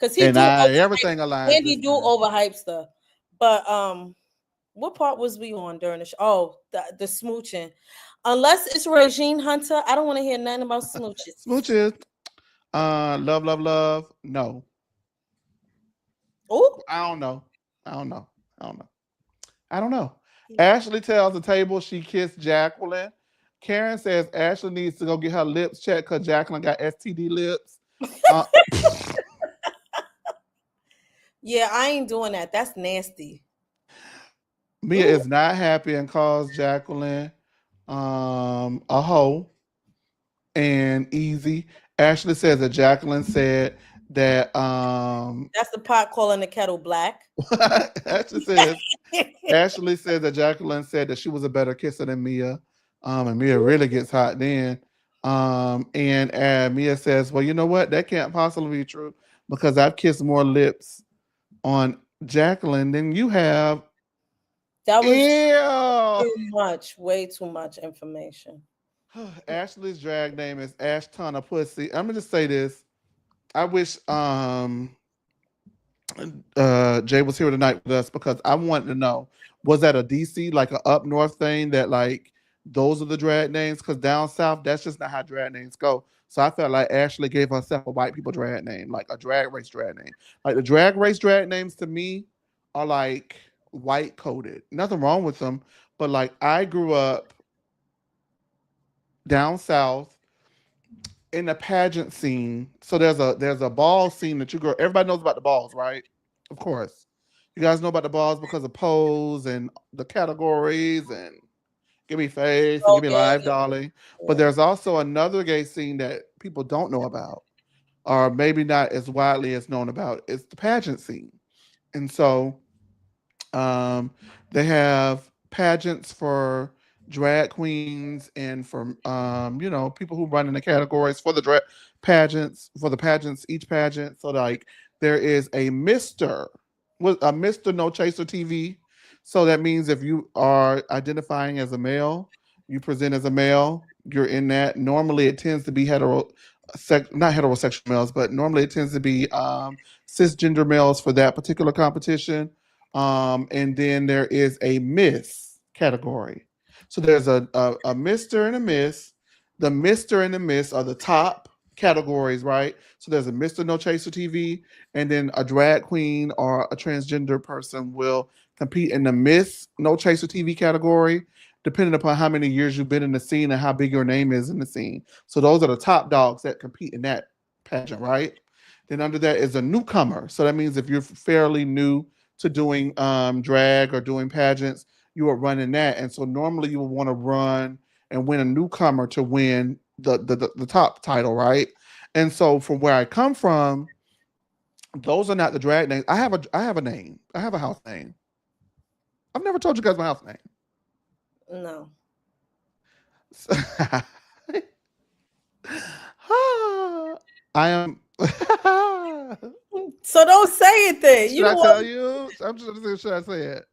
Cause he And do I overhype. everything aligns Andy this do time. overhype stuff. But what part was we on during the show? Oh, the smooching. Unless it's Regine Hunter, I don't want to hear nothing about smooches. Smooches. Love, love, love. No. Oh, I don't know. I don't know. I don't know. I don't know. Ashley tells the table she kissed Jacqueline. Karen says Ashley needs to go get her lips checked because Jacqueline got STD lips. Uh, yeah, I ain't doing that. That's nasty. Mia Ooh, is not happy and calls Jacqueline a hoe and easy. Ashley says that Jacqueline said that that's the pot calling the kettle black. Ashley says Ashley says that Jacqueline said that she was a better kisser than Mia. And Mia really gets hot then. And Mia says, well, you know what? That can't possibly be true because I've kissed more lips on Jacqueline. Then you have That was ew. too much, way too much information. Ashley's drag name is Ash Ton of Pussy. I'm gonna just say this. I wish Jay was here tonight with us because I wanted to know, was that a DC, like a up north thing that like those are the drag names? Because down south, that's just not how drag names go. So I felt like Ashley gave herself a white people drag name, like a drag race drag name. Like the drag race drag names to me are like white coded. Nothing wrong with them, but like I grew up down south in the pageant scene. So there's a ball scene that you go. Everybody knows about the balls, right? Of course, you guys know about the balls because of pose and the categories and give me face and Oh give me yeah, live, yeah, darling. But yeah. there's also another gay scene that people don't know about, or maybe not as widely as known about. It's the pageant scene, and so um, they have pageants for drag queens and for people who run in the categories for the drag pageants for the pageants each pageant. So like there is a Mister with a Mister No Chaser TV. So that means if you are identifying as a male, you present as a male, you're in that. Normally it tends to be not heterosexual males, but normally it tends to be cisgender males for that particular competition. And then there is a Miss category. So there's a Mr. and a Miss. The Mr. and the Miss are the top categories, right? So there's a Mr. No Chaser TV, and then a drag queen or a transgender person will compete in the Miss No Chaser TV category, depending upon how many years you've been in the scene and how big your name is in the scene. So those are the top dogs that compete in that pageant, right? Then under that is a newcomer. So that means if you're fairly new to doing drag or doing pageants, you are running that. And so normally you would want to run and win a newcomer to win the top title, right? And so from where I come from, those are not the drag names. I have a name. I have a house name. I've never told you guys my house name. No. I am. So don't say it then. You Should don't I tell want. you? I'm just saying, should I say it?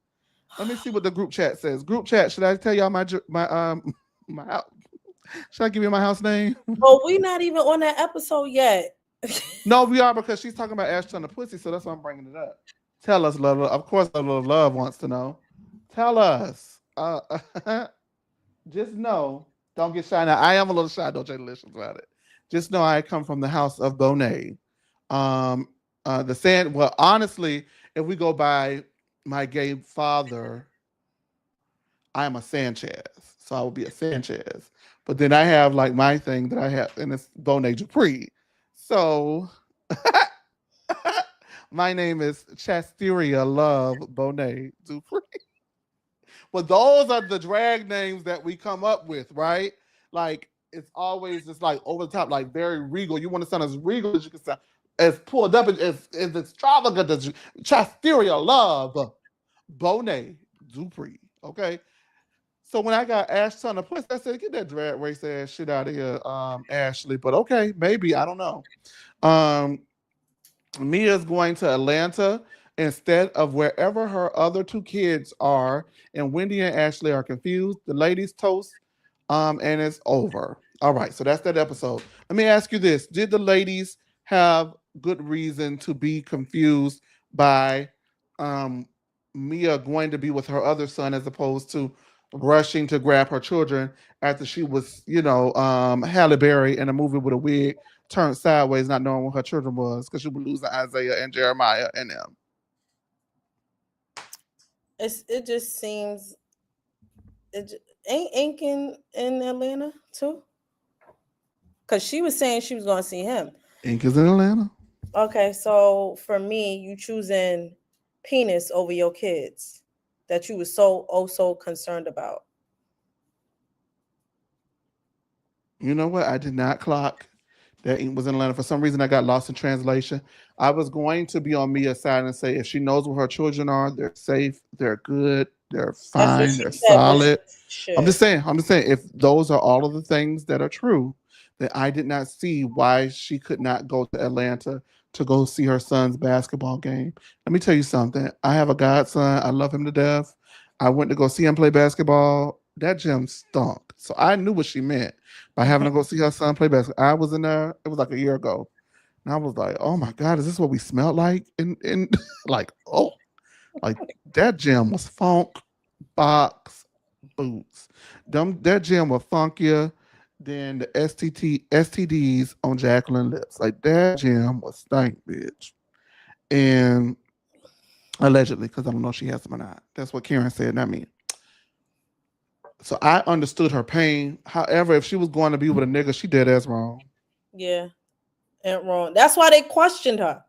Let me see what the group chat says. Group chat. Should I tell y'all my my house? Should I give you my house name? Oh, we not even on that episode yet. No, we are because she's talking about Ashton the pussy, so that's why I'm bringing it up. Tell us, love. Of course, love wants to know. Tell us. Just know. Don't get shy now. I am a little shy. Don't take delicious about it. Just know I come from the house of Bonet. Um, the sand. Well, honestly, if we go by my gay father, I am a Sanchez, so I will be a Sanchez. But then I have like my thing that I have, and it's Bonet Dupree. So my name is Chasteria Love Bonet Dupree. Well, those are the drag names that we come up with, right? Like it's always just like over the top, like very regal. You want to sound as regal as you can sound, as pulled up as extravagant as Chasteria Love Bonet Dupree. Okay. So when I got Ash Ton of Pussy, I said, get that drag race ass shit out of here, Ashley. But okay, maybe. I don't know. Um, Mia's going to Atlanta instead of wherever her other two kids are, and Wendy and Ashley are confused. The ladies toast, and it's over. All right, so that's that episode. Let me ask you this: did the ladies have good reason to be confused by um, Mia going to be with her other son as opposed to rushing to grab her children after she was, Halle Berry in a movie with a wig turned sideways, not knowing what her children was because she was losing Isaiah and Jeremiah and them. It just seems ain't Ink in Atlanta too. Cause she was saying she was gonna see him. Ink is in Atlanta. Okay, so for me, you choosing penis over your kids that you was so concerned about. You know what? I did not clock that Ink was in Atlanta. For some reason, I got lost in translation. I was going to be on Mia's side and say if she knows where her children are, they're safe, they're good, they're That's what fine, she they're said, but solid. she I'm should. just saying. I'm just saying. If those are all of the things that are true, then I did not see why she could not go to Atlanta to go see her son's basketball game. Let me tell you something. I have a godson. I love him to death. I went to go see him play basketball. That gym stunk. So I knew what she meant by having to go see her son play basketball. I was in there, it was like a year ago. And I was like, oh my God, is this what we smelled like? And like, oh, like that gym was funk box boots. That gym was funkier than the STDs on Jacqueline Lips. Like that gym was stank, bitch. And allegedly, because I don't know if she has them or not. That's what Karen said, not me. So I understood her pain. However, if she was going to be with a nigga, she dead ass wrong. Yeah, and wrong. That's why they questioned her.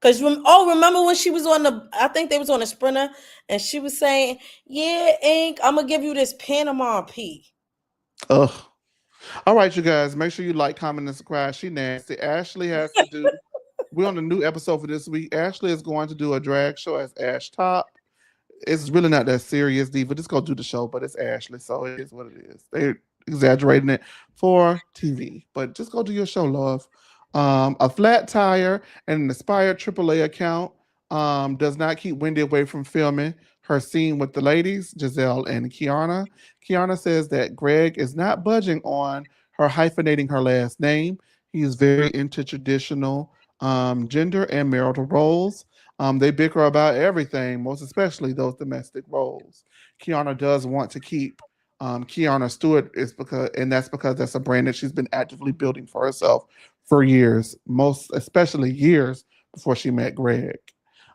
Cause remember when she was on the? I think they was on a Sprinter, and she was saying, "Yeah, Ink, I'm gonna give you this Panama P." Ugh. All right, you guys, make sure you like, comment, and subscribe. She nasty. Ashley has to do. We're on a new episode for this week. Ashley is going to do a drag show as Ash Top. It's really not that serious, Diva. Just go do the show, but it's Ashley, so it is what it is. They're exaggerating it for TV, but just go do your show, love. A flat tire and an expired AAA account does not keep Wendy away from filming her scene with the ladies, Giselle and Keiarna. Keiarna says that Greg is not budging on her hyphenating her last name. He is very into traditional gender and marital roles. They bicker about everything, most especially those domestic roles. Keiarna does want to keep Keiarna Stewart is because, and that's because that's a brand that she's been actively building for herself for years, most especially years before she met Greg.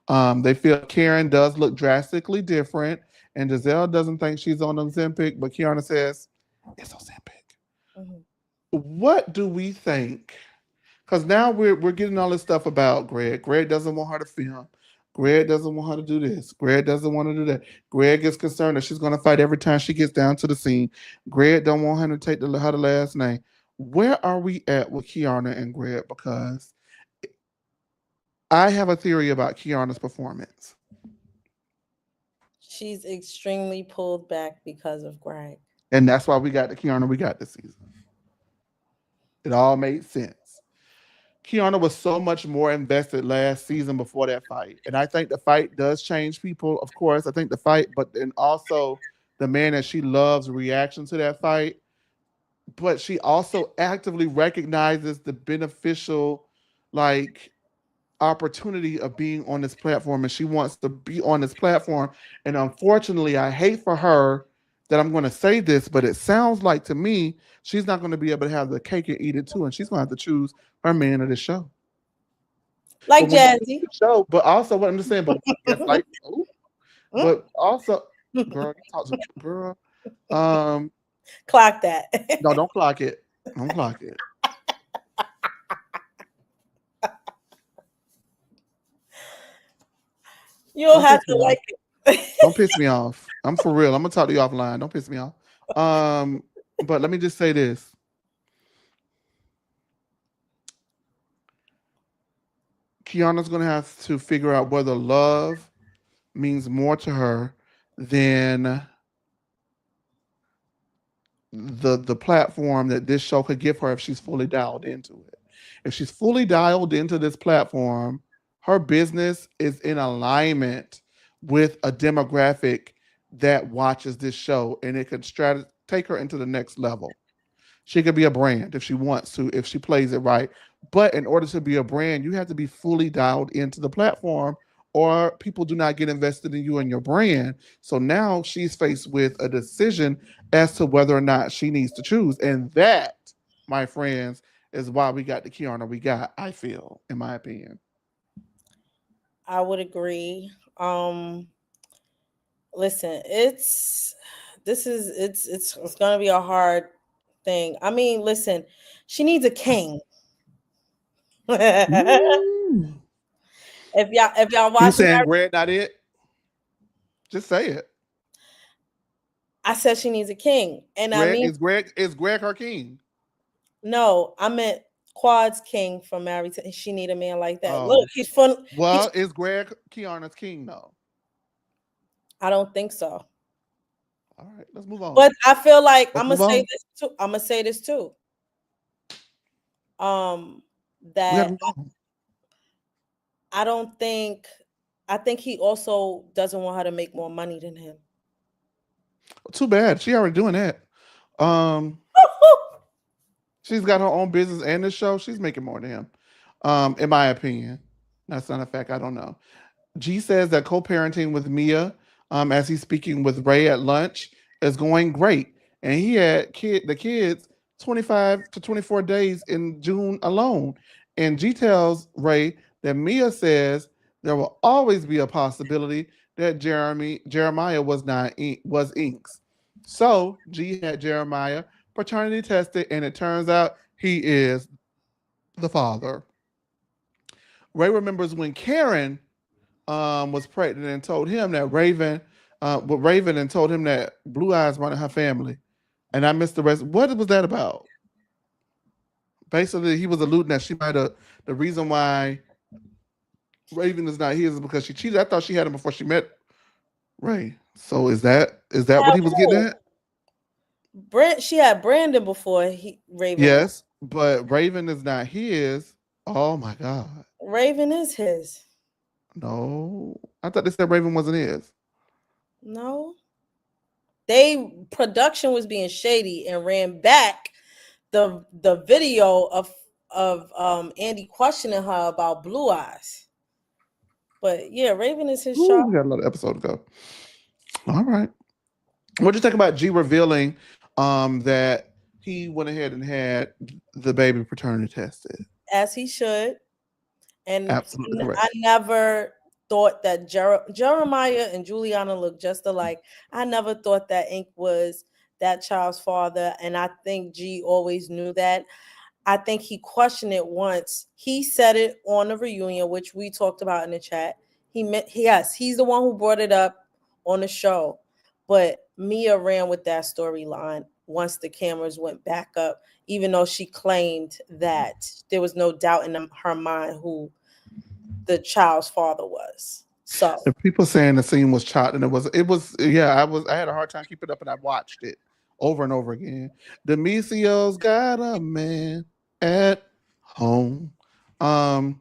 They feel Karen does look drastically different, and Giselle doesn't think she's on Ozempic, but Keiarna says it's Ozempic. Mhm. What do we think? Because now we're getting all this stuff about Greg. Greg doesn't want her to film. Greg doesn't want her to do this. Greg doesn't want to do that. Greg is concerned that she's going to fight every time she gets down to the scene. Greg don't want her to take her the last name. Where are we at with Keiarna and Greg? Because I have a theory about Keiarna's performance, She's extremely pulled back because of Greg. and that's why we got the Keiarna we got this season. It all made sense. Keiarna was so much more invested last season before that fight. And I think the fight does change people, of course. I think the fight, but then also the man that she loves reaction to that fight. But she also actively recognizes the beneficial, like, opportunity of being on this platform. And she wants to be on this platform. And unfortunately, I hate for her that I'm going to say this, but it sounds like to me, she's not going to be able to have the cake and eat it too. And she's going to have to choose her man of the show. But Like when you do Jazzy. the show, but also what I'm just saying, but yes, like, ooh, but also, girl, you talk to girl. Um, Clock that. no, don't clock it. Don't clock it. You don't Don't have piss to me off. like it. Don't piss me off. I'm for real. I'm gonna talk to you offline. Don't piss me off. Um, but let me just say this. Kiana's gonna have to figure out whether love means more to her than the platform that this show could give her if she's fully dialed into it. If she's fully dialed into this platform, her business is in alignment with a demographic that watches this show, and it could take her into the next level. She could be a brand if she wants to, if she plays it right. But in order to be a brand, you have to be fully dialed into the platform, or people do not get invested in you and your brand. So now she's faced with a decision as to whether or not she needs to choose. And that, my friends, is why we got the Keiarna we got, I feel, in my opinion. I would agree. Listen, it's gonna be a hard thing. I mean, listen, she needs a king. if Mm. y'all You watching saying that, Greg not it? Just say it. I said she needs a king. And I Greg mean, is Greg her king? no, I meant Quad's king from Married to she need a man like that. Look, Oh, he's fun. He's well, is Greg Keiarna's king though? I don't think so. All right, let's move on. But I feel like Let's move on. I'm gonna say this too. Um We gotta that move on. I don't think I think he also doesn't want her to make more money than him. Too bad. She already doing that. Um, she's got her own business and the show. She's making more than him. In my opinion. That's not a fact. I don't know. G says that co-parenting with Mia, as he's speaking with Ray at lunch, is going great, and he had the kids 25 to 24 days in June alone. And G tells Ray that Mia says there will always be a possibility that Jeremiah was not was Inks. So G had Jeremiah paternity tested, and it turns out he is the father. Ray remembers when Karen was pregnant and told him that Raven and told him that Blue Eyes wanted her family. And I missed the rest. What was that about? Basically, he was alluding that she might have, the reason why Raven is not his is because she cheated. I thought she had him before she met Ray. So is that what Had he was getting who? at? She had Brandon before Raven. Yes, but Raven is not his. Oh my God. Raven is his. No. I thought they said Raven wasn't his. No. They production was being shady and ran back the video of Andy questioning her about Blue Eyes. But yeah, Raven is his Ooh, child. we got another episode to go. All right. What do you think about G revealing that he went ahead and had the baby paternity tested? As he should. And Absolutely I correct. never thought that Jeremiah and Juliana looked just alike. I never thought that Ink was that child's father, and I think G always knew that. I think he questioned it once. He said it on the reunion, which we talked about in the chat. Yes, he's the one who brought it up on the show. But Mia ran with that storyline once the cameras went back up, even though she claimed that there was no doubt in her mind who the child's father was. So The people saying the scene was chopped and it was yeah, I had a hard time keeping it up and I watched it over and over again. Demicio's got a man at home. Um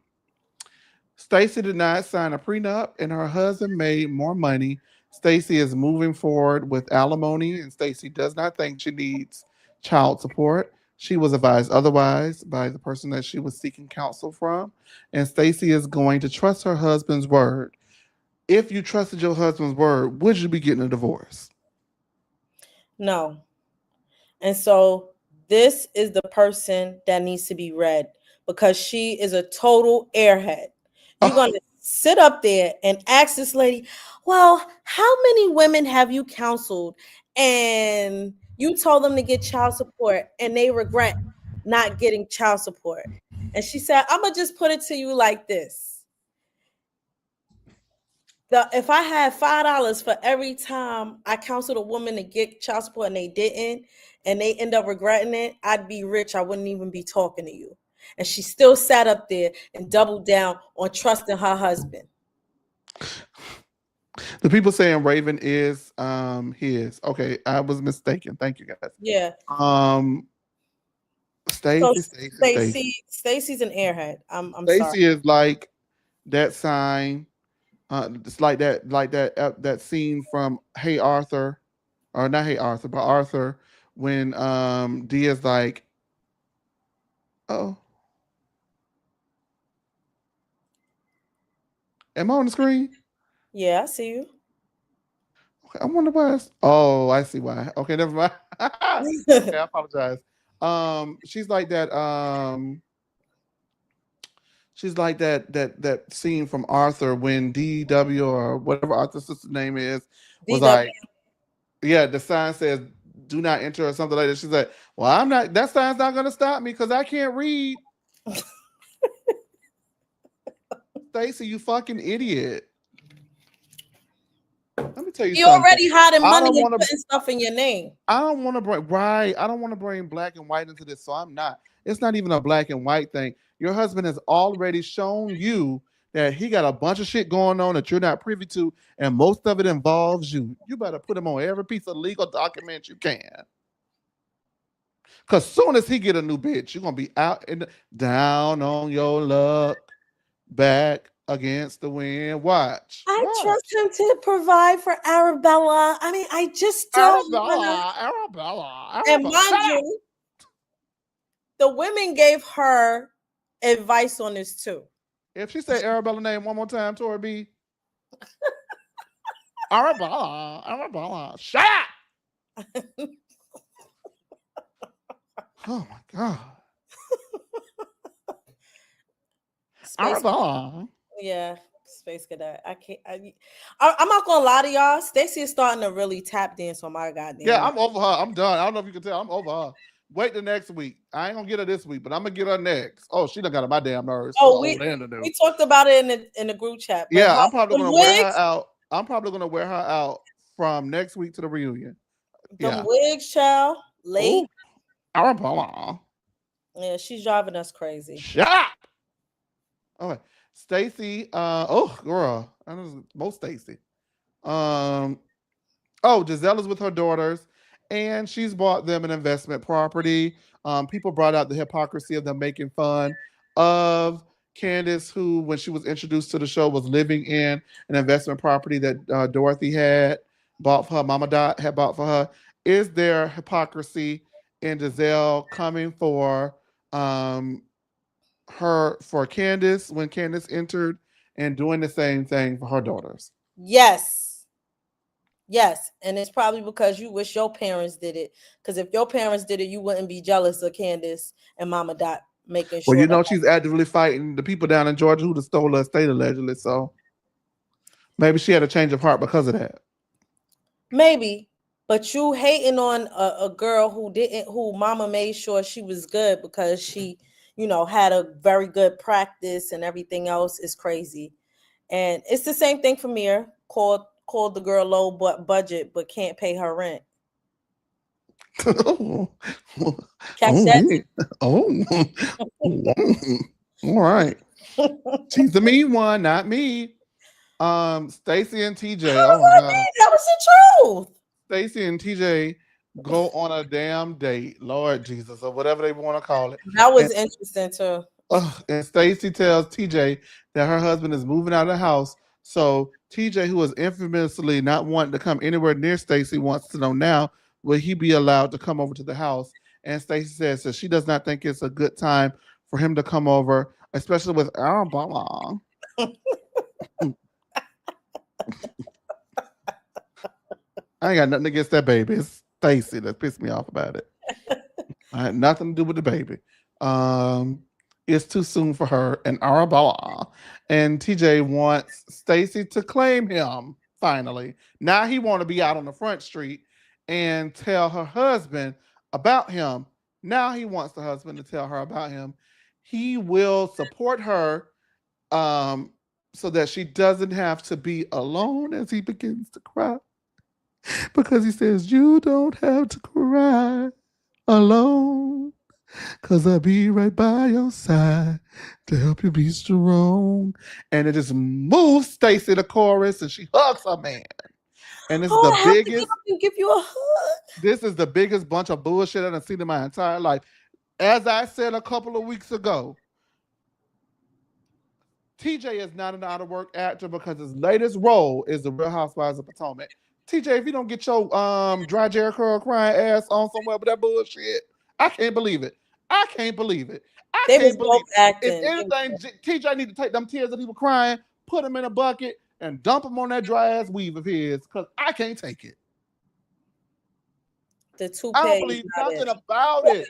Stacey did not sign a prenup and her husband made more money. Stacey is moving forward with alimony and Stacey does not think she needs child support. She was advised otherwise by the person that she was seeking counsel from. And Stacey is going to trust her husband's word. If you trusted your husband's word, would you be getting a divorce? no. And so this is the person that needs to be read because she is a total airhead. You're going Oh, to sit up there and ask this lady, well, how many women have you counseled and you told them to get child support and they regret not getting child support? And she said, I'm going to just put it to you like this. If I had $5 for every time I counseled a woman to get child support and they didn't, and they end up regretting it, I'd be rich. I wouldn't even be talking to you. And she still sat up there and doubled down on trusting her husband. the people saying Raven is his. Okay, I was mistaken. Thank you guys. Yeah. Um So Stacey. Stacey's an airhead. I'm sorry. Stacey is like that sign. It's like that scene from Hey Arthur, or not Hey Arthur, but Arthur when D is like, oh, am I on the screen? Yeah, I see you. Okay, I wonder why. Oh, I see why. Okay, never mind. Okay, I apologize. She's like that. She's like that scene from Arthur when DW or whatever Arthur's sister's name is was DW. like, yeah, the sign says do not enter or something like that. She's like, well, I'm not, that sign's not gonna stop me because I can't read. Stacey, you fucking idiot. Let me tell you You something. already hiding I money don't and want to putting stuff in your name. I don't want to bring right. I don't want to bring black and white into this, so I'm not. It's not even a black and white thing. Your husband has already shown you that he got a bunch of shit going on that you're not privy to, and most of it involves you. You better put him on every piece of legal document you can. Cause soon as he get a new bitch, you're gonna be out in down on your luck, back against the wind. Watch, I trust watch. him to provide for Arabella. I mean, I just don't wanna. Arabella, Arabella, And Arabella. Shut mind up. you, the women gave her advice on this too. If she say Arabella name one more time, Tori B. Arabella, Arabella. Shut up. Oh my god. Space Arabella. Yeah, Space Cadet. I can't. I'm not gonna lie to y'all. Stacey is starting to really tap dance on my goddamn Yeah, nerve. I'm over her. I'm done. I don't know if you can tell. I'm over her. Wait the next week. I ain't gonna get her this week, but I'm gonna get her next. Oh, she done got on my damn nerves. She got Oh, old and to do. we talked about it in the group chat, but Yeah, I'm probably them gonna wear her wigs, out. I'm probably gonna wear her out from next week to the reunion. them Yeah. wigs, child, late. Oh, Arabella. Yeah, she's driving us crazy. Shut up. Okay. Stacey. Oh, girl. I know most Stacey. Um. Oh, Giselle is with her daughters, and she's bought them an investment property. People brought out the hypocrisy of them making fun of Candace, who, when she was introduced to the show, was living in an investment property that Dorothy had bought for her. Mama Dot had bought for her. Is there hypocrisy in Giselle coming for um, her for Candace when Candace entered, and doing the same thing for her daughters? Yes, yes, and it's probably because you wish your parents did it. Because if your parents did it, you wouldn't be jealous of Candace and Mama Dot making Well, sure you that. know she's actively fighting the people down in Georgia who stole her estate allegedly. So maybe she had a change of heart because of that. Maybe, but you hating on a girl who didn't, who Mama made sure she was good because she, had a very good practice and everything else is crazy. And it's the same thing for Mir. Called the girl low budget, but can't pay her rent. oh, Catch oh, that? oh, all right. She's the mean one, not me. Stacey and TJ. How Oh was my that god, mean? That was the truth. Stacey and TJ go on a damn date, Lord Jesus, or whatever they want to call it. That And was interesting too. and Stacy tells TJ that her husband is moving out of the house. So TJ, who is infamously not wanting to come anywhere near Stacy, wants to know now, will he be allowed to come over to the house? And Stacy says that she does not think it's a good time for him to come over, especially with Arabella. I ain't got nothing against that baby. It's Stacy that pissed me off about it. I had nothing to do with the baby. Um, it's too soon for her and Arabella. And TJ wants Stacy to claim him finally. Now he want to be out on the front street and tell her husband about him. Now he wants the husband to tell her about him. He will support her so that she doesn't have to be alone as he begins to cry. Because he says, "You don't have to cry alone. Cause I'll be right by your side to help you be strong." And it just moves Stacey to chorus and she hugs her man. And it's Oh, the I have to get biggest, up and give you a hug. this is the biggest bunch of bullshit I've seen in my entire life. As I said a couple of weeks ago, TJ is not an out of work actor because his latest role is the Real Housewives of Potomac. TJ, if you don't get your dry Jerry curl crying ass on somewhere with that bullshit, I can't believe it. I can't believe it. I They was can't both believe it. If acting. anything, TJ need to take them tears that he was crying, put them in a bucket, and dump them on that dry ass weave of his, because I can't take it. The I don't toupee is believe not nothing it. about it.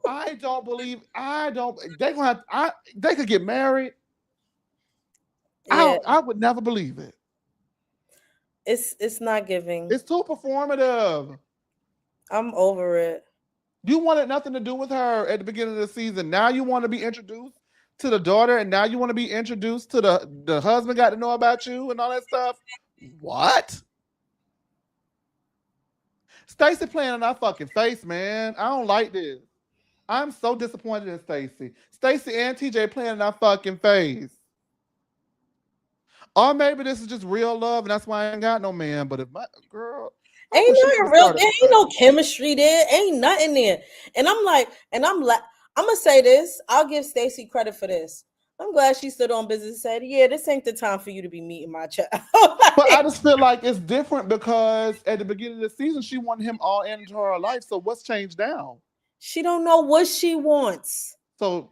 I don't they could get married. Yeah, I would never believe it. it's not giving. It's too performative. I'm over it. You wanted nothing to do with her at the beginning of the season. Now you want to be introduced to the daughter, and now you want to be introduced to the husband. Got to know about you and all that stuff. What? Stacey playing in our fucking face, man. I don't like this. I'm so disappointed in Stacey. Stacey and TJ playing in our fucking face. Or maybe this is just real love, and that's why I ain't got no man. But if my girl, I Ain't wish she would nothing have real. started There ain't no early. chemistry there. Ain't nothing there. And I'm like, I'm gonna say this. I'll give Stacey credit for this. I'm glad she stood on business and said, "Yeah, this ain't the time for you to be meeting my child." But I Like, just feel like it's different because at the beginning of the season, she wanted him all into her life. So what's changed now? she don't know what she wants. So,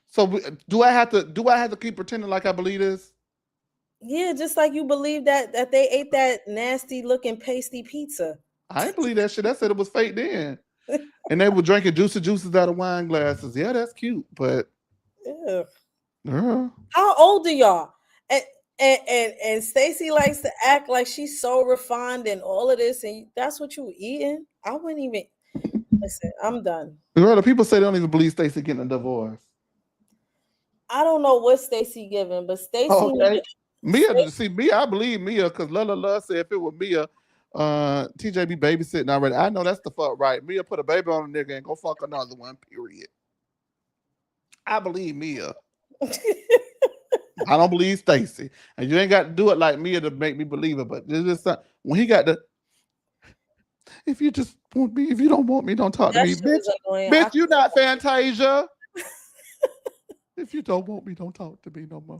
so do I have to keep pretending like I believe this? Yeah, just like you believe that they ate that nasty looking pasty pizza. I ain't believe that shit. I said it was fake then. And they were drinking juices out of wine glasses. Yeah, that's cute, but Ew. girl, How old are y'all? And and Stacey likes to act like she's so refined and all of this, and that's what you eating. I wouldn't even listen. I'm done. girl, the people say they don't even believe Stacey getting a divorce. I don't know what Stacey giving, but Stacey need Okay. to Mia, Sta- see, Mia, I believe Mia because Lila Love said if it was Mia, TJ be babysitting already. I know that's the fuck right. Mia put a baby on a nigga and go fuck another one, period. I believe Mia. I don't believe Stacey. And you ain't got to do it like Mia to make me believe it. But this is when he got the if you just want me, if you don't want me, don't talk to that me. shit Bitch, is annoying. I bitch, you not Fantasia. If you don't want me, don't talk to me no more.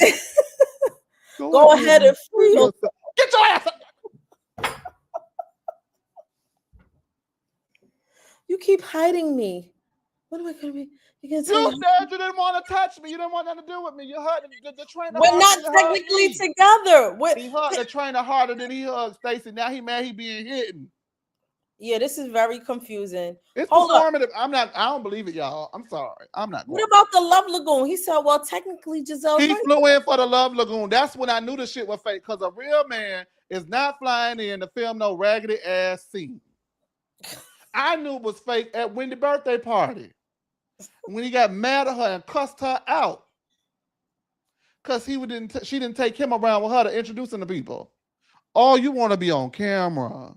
Go go ahead ahead and and free free your. yourself. Get your ass up. You keep hiding me. What am I gonna be? You gonna tell You you said you didn't want to touch me. You didn't want nothing to do with me. You hurt the trainer we're harder not than he hurt technically me. together. He hurt the trainer harder than he hugged Stacey. Now he mad he being hidden. Yeah, this is very confusing. It's Hold up. performative. I don't believe it, y'all. I'm sorry. I'm not What going for about it. the Love Lagoon? He said, well, technically Giselle's He right. flew in for the Love Lagoon. That's when I knew the shit was fake. Because a real man is not flying in to film no raggedy ass scene. I knew it was fake at Wendy's birthday party. When he got mad at her and cussed her out. Because she didn't take him around with her to introduce him to people. Oh, you want to be on camera.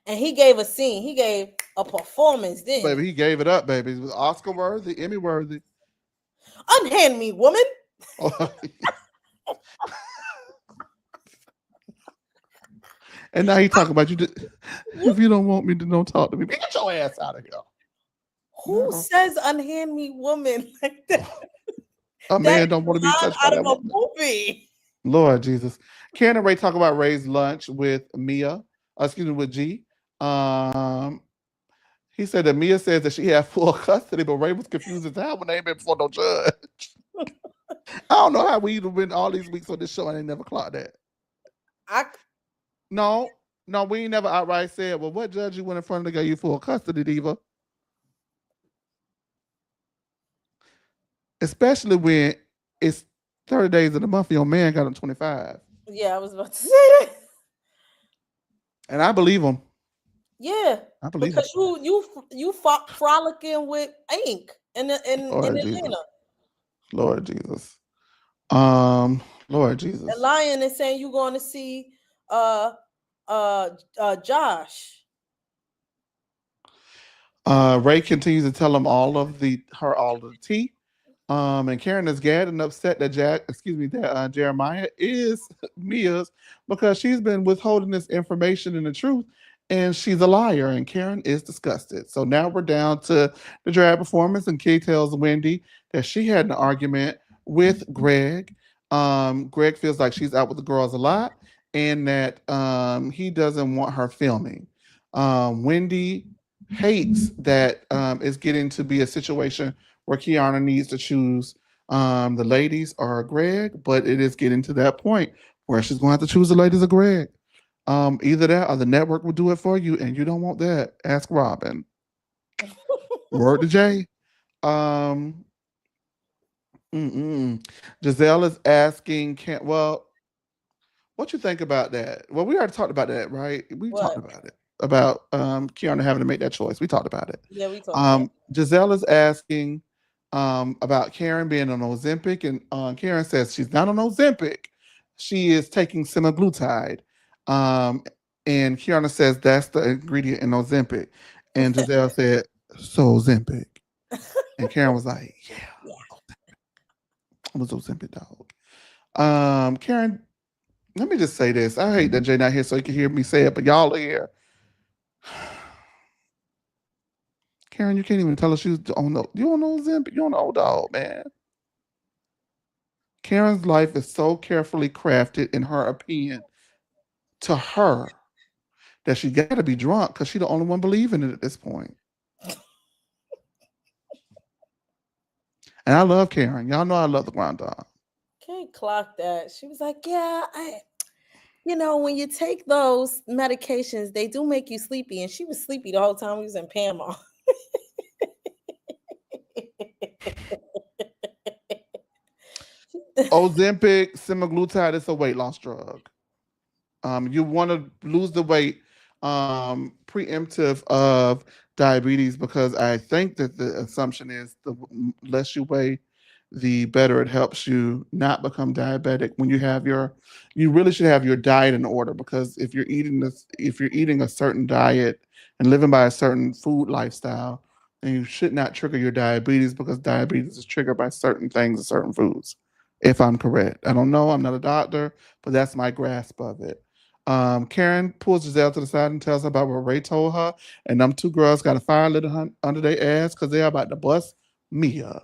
And he gave a scene. He gave a performance, didn't Baby, he? he gave it up, baby. It was Oscar worthy, Emmy worthy. Unhand me, woman. And now he talking about you. If you don't want me, then don't talk to me. Get your ass out of here. Who No. says unhand me, woman like that? A That man don't is want to be line touched by out of that a woman. movie. Lord Jesus. Karen and Ray talk about Ray's lunch with Mia. Excuse me, with G. Um, he said that Mia says that she had full custody, but Ray was confused as hell when they ain't been before no judge. I don't know how we even been all these weeks on this show and they never clocked that. I No, no, we ain't never outright said, well, what judge you went in front of to get you full custody, Diva? Especially when it's 30 days of the month, your man got him 25. yeah, I was about to say that. And I believe him. Yeah, I believe him. because frolicking with Ink in Lord Jesus. Atlanta. Lord Jesus. Um, Lord And Jesus. lying and saying you going to see uh Josh. Ray continues to tell him all of the tea. And Karen is glad and upset that Jeremiah is Mia's because she's been withholding this information and the truth, and she's a liar. And Karen is disgusted. So now we're down to the drag performance, and Kay tells Wendy that she had an argument with Greg. Greg feels like she's out with the girls a lot, and that he doesn't want her filming. Wendy hates that it's getting to be a situation where Keiarna needs to choose the ladies or Greg, but it is getting to that point where she's going to have to choose the ladies or Greg. Either that or the network will do it for you, and you don't want that. Ask Robin. Word to Jay. Um, Giselle is asking, what you think about that? Well, we already talked about that, right? We talked What? about it about Keiarna having to make that choice. We talked about it. Yeah, we talked about Giselle is asking about Karen being on Ozempic, and Karen says she's not on Ozempic. She is taking semaglutide. Um, and Keiarna says that's the ingredient in Ozempic. And Giselle said, so Ozempic. And Karen was like, yeah, yeah. it was Ozempic, dog. Karen, Let me just say this. I hate that Jay not here so he can hear me say it, but y'all are here. Karen, you can't even tell us on the you don't know Zimp, you don't know dog, man. Karen's life is so carefully crafted, in her opinion, to her, that she got to be drunk because she's the only one believing it at this point. And I love Karen. Y'all know I love the ground dog. Can't clock that. She was like, "Yeah, when you take those medications, they do make you sleepy." And she was sleepy the whole time we was in Panama. Ozempic, semaglutide is a weight loss drug. You want to lose the weight preemptive of diabetes because I think that the assumption is the less you weigh, the better it helps you not become diabetic. When you really should have your diet in order because if you're eating a certain diet and living by a certain food lifestyle, then you should not trigger your diabetes because diabetes is triggered by certain things and certain foods. If I'm correct, I don't know. I'm not a doctor, but that's my grasp of it. Karen pulls Giselle to the side and tells her about what Ray told her, and them two girls got a fire lit under their ass because they're about to bust Mia.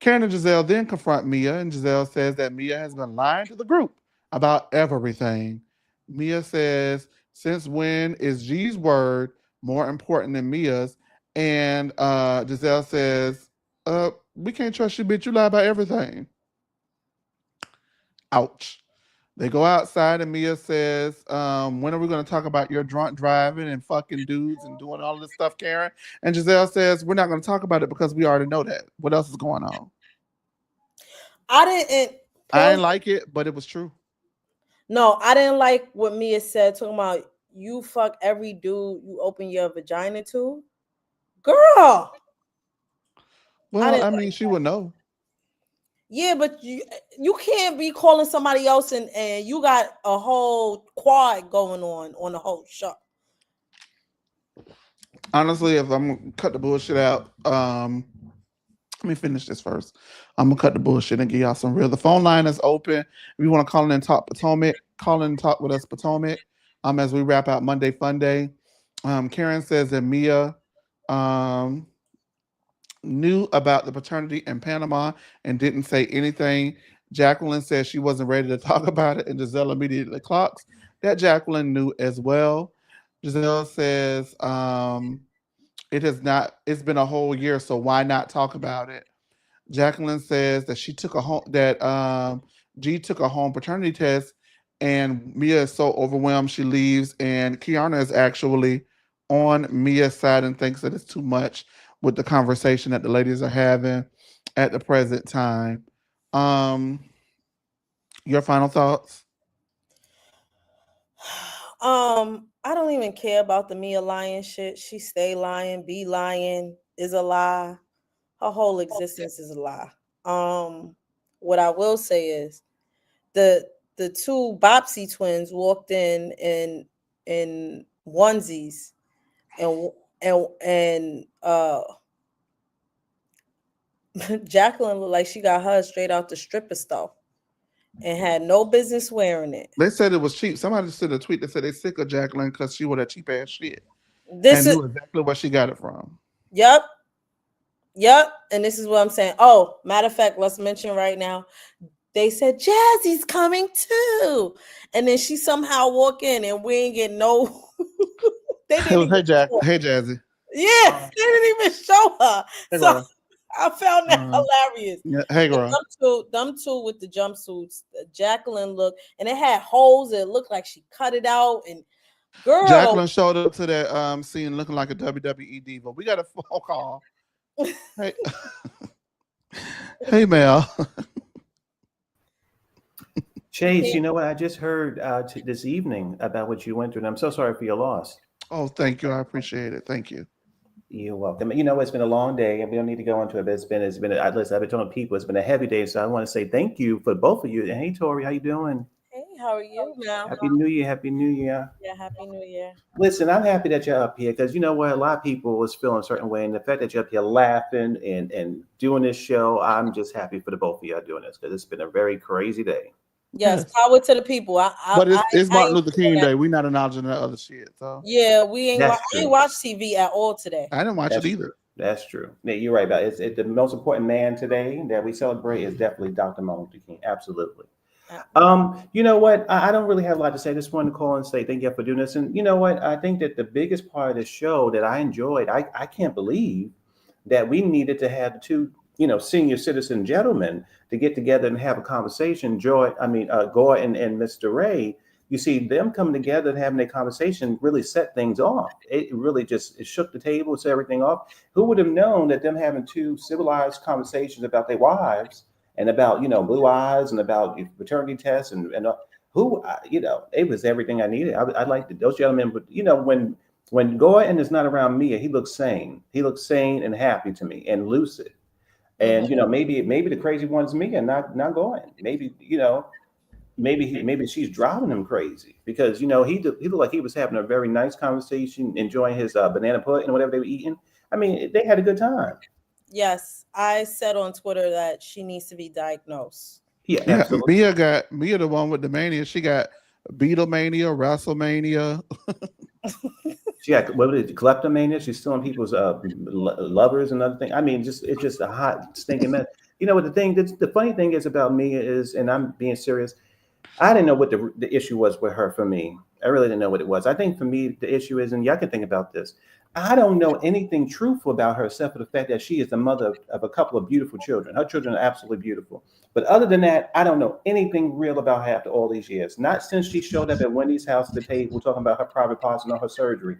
Karen and Giselle then confront Mia, and Giselle says that Mia has been lying to the group about everything. Mia says, "Since when is G's word more important than Mia's?" And Giselle says, "We can't trust you, bitch. You lie about everything." Ouch. They go outside and Mia says, when are we going to talk about your drunk driving and fucking dudes and doing all this stuff, Karen? And Giselle says, we're not going to talk about it because we already know that. What else is going on? I didn't I pause. ain't like it, but it was true. No, I didn't like what Mia said, talking about you fuck every dude you open your vagina to. Girl, I Well, didn't I like mean, she that. would know. Yeah, but you can't be calling somebody else and you got a whole quad going on the whole show. Honestly, if I'm going to cut the bullshit out, let me finish this first. I'm gonna cut the bullshit and give y'all some real. The phone line is open. If you want to call in and talk Potomac, call in and talk with us Potomac. As we wrap out Monday Fun Day. Karen says that Mia um knew about the paternity in Panama and didn't say anything. Jacqueline says she wasn't ready to talk about it, and Giselle immediately clocks that Jacqueline knew as well. Giselle says it has not. It's been a whole year, so why not talk about it? Jacqueline says that she took a home that G took a home paternity test, and Mia is so overwhelmed she leaves, and Keiarna is actually on Mia's side and thinks that it's too much with the conversation that the ladies are having at the present time. Um, your final thoughts? I don't even care about the Mia lying shit. She stay lying, be lying, is a lie. Her whole existence is a lie. What I will say is the the two Bopsy twins walked in onesies and and Jacqueline looked like she got hers straight out the stripper store and had no business wearing it. They said it was cheap. Somebody said a tweet that said they sick of Jacqueline because she wore that cheap ass shit This and is knew exactly where she got it from. yep, yep. And this is what I'm saying. Oh, matter of fact, let's mention right now. They said Jazzy's coming too, and then she somehow walk in and we ain't get no. They It didn't was even hey Jack, show her. hey Jazzy. Yeah, Um, they didn't even show her. hey So girl. I found that Um, hilarious. yeah, hey And girl. them two with the jumpsuits. Jacqueline looked, and it had holes. It looked like she cut it out. And girl, Jacqueline showed up to that scene looking like a WWE diva. We got a phone call. Hey, hey Mel. Chase, you know what? I just heard this evening about what you went through, and I'm so sorry for your loss. Oh, thank you. I appreciate it. Thank you. You're welcome. You know, it's been a long day, and we don't need to go into it. But listen, I've been telling people it's been a heavy day, so I want to say thank you for both of you. And hey, Tori, how you doing? hey, how are you now? Happy New Year, Happy New Year. Yeah, happy New Year. Listen, I'm happy that you're up here because you know what? A lot of people was feeling a certain way, and the fact that you're up here laughing and doing this show, I'm just happy for the both of y'all doing this because it's been a very crazy day. Yes, Yes. power to the people. But it's I Martin ain't Luther doing King that. Day. We not acknowledging that other shit. So Yeah, we ain't. That's I ain't true. watched TV at all today. I didn't watch it That's either. true. That's true. Yeah, you're right about it. The most important man today that we celebrate is definitely Dr. Martin Luther King. Absolutely. Uh, You know what? I don't really have a lot to say. Just wanted to call and say thank you for doing this. And you know what? I think that the biggest part of the show that I enjoyed, I can't believe that we needed to have two, senior citizen gentlemen to get together and have a conversation. Gore and Mr. Ray. You see them coming together and having a conversation really set things off. It really just it shook the table, set everything off. Who would have known that them having two civilized conversations about their wives and about blue eyes and about paternity tests and it was everything I needed. I liked it. Those gentlemen, but when Gordon is not around Mia, he looks sane. He looks sane and happy to me and lucid. mhm. And maybe the crazy one's Mia, not Gordon. Maybe she's driving him crazy because he looked like he was having a very nice conversation, enjoying his banana pudding or whatever they were eating. I mean, they had a good time. Yes, I said on Twitter that she needs to be diagnosed. Yeah, Yeah, absolutely. Mia the one with the mania. She got Beatlemania, WrestleMania. She had what was it, kleptomania? She's stealing people's lovers and other things. I mean, it's just a hot stinking mess. You know what the funny thing is about Mia is, and I'm being serious. I didn't know what the issue was with her for me. I really didn't know what it was. I think for me, the issue is, and y'all can think about this. I don't know anything truthful about her except for the fact that she is the mother of a couple of beautiful children. Her children are absolutely beautiful. But other than that, I don't know anything real about her after all these years. Not since she showed up at Wendy's house at the table talking about her private parts and all her surgery.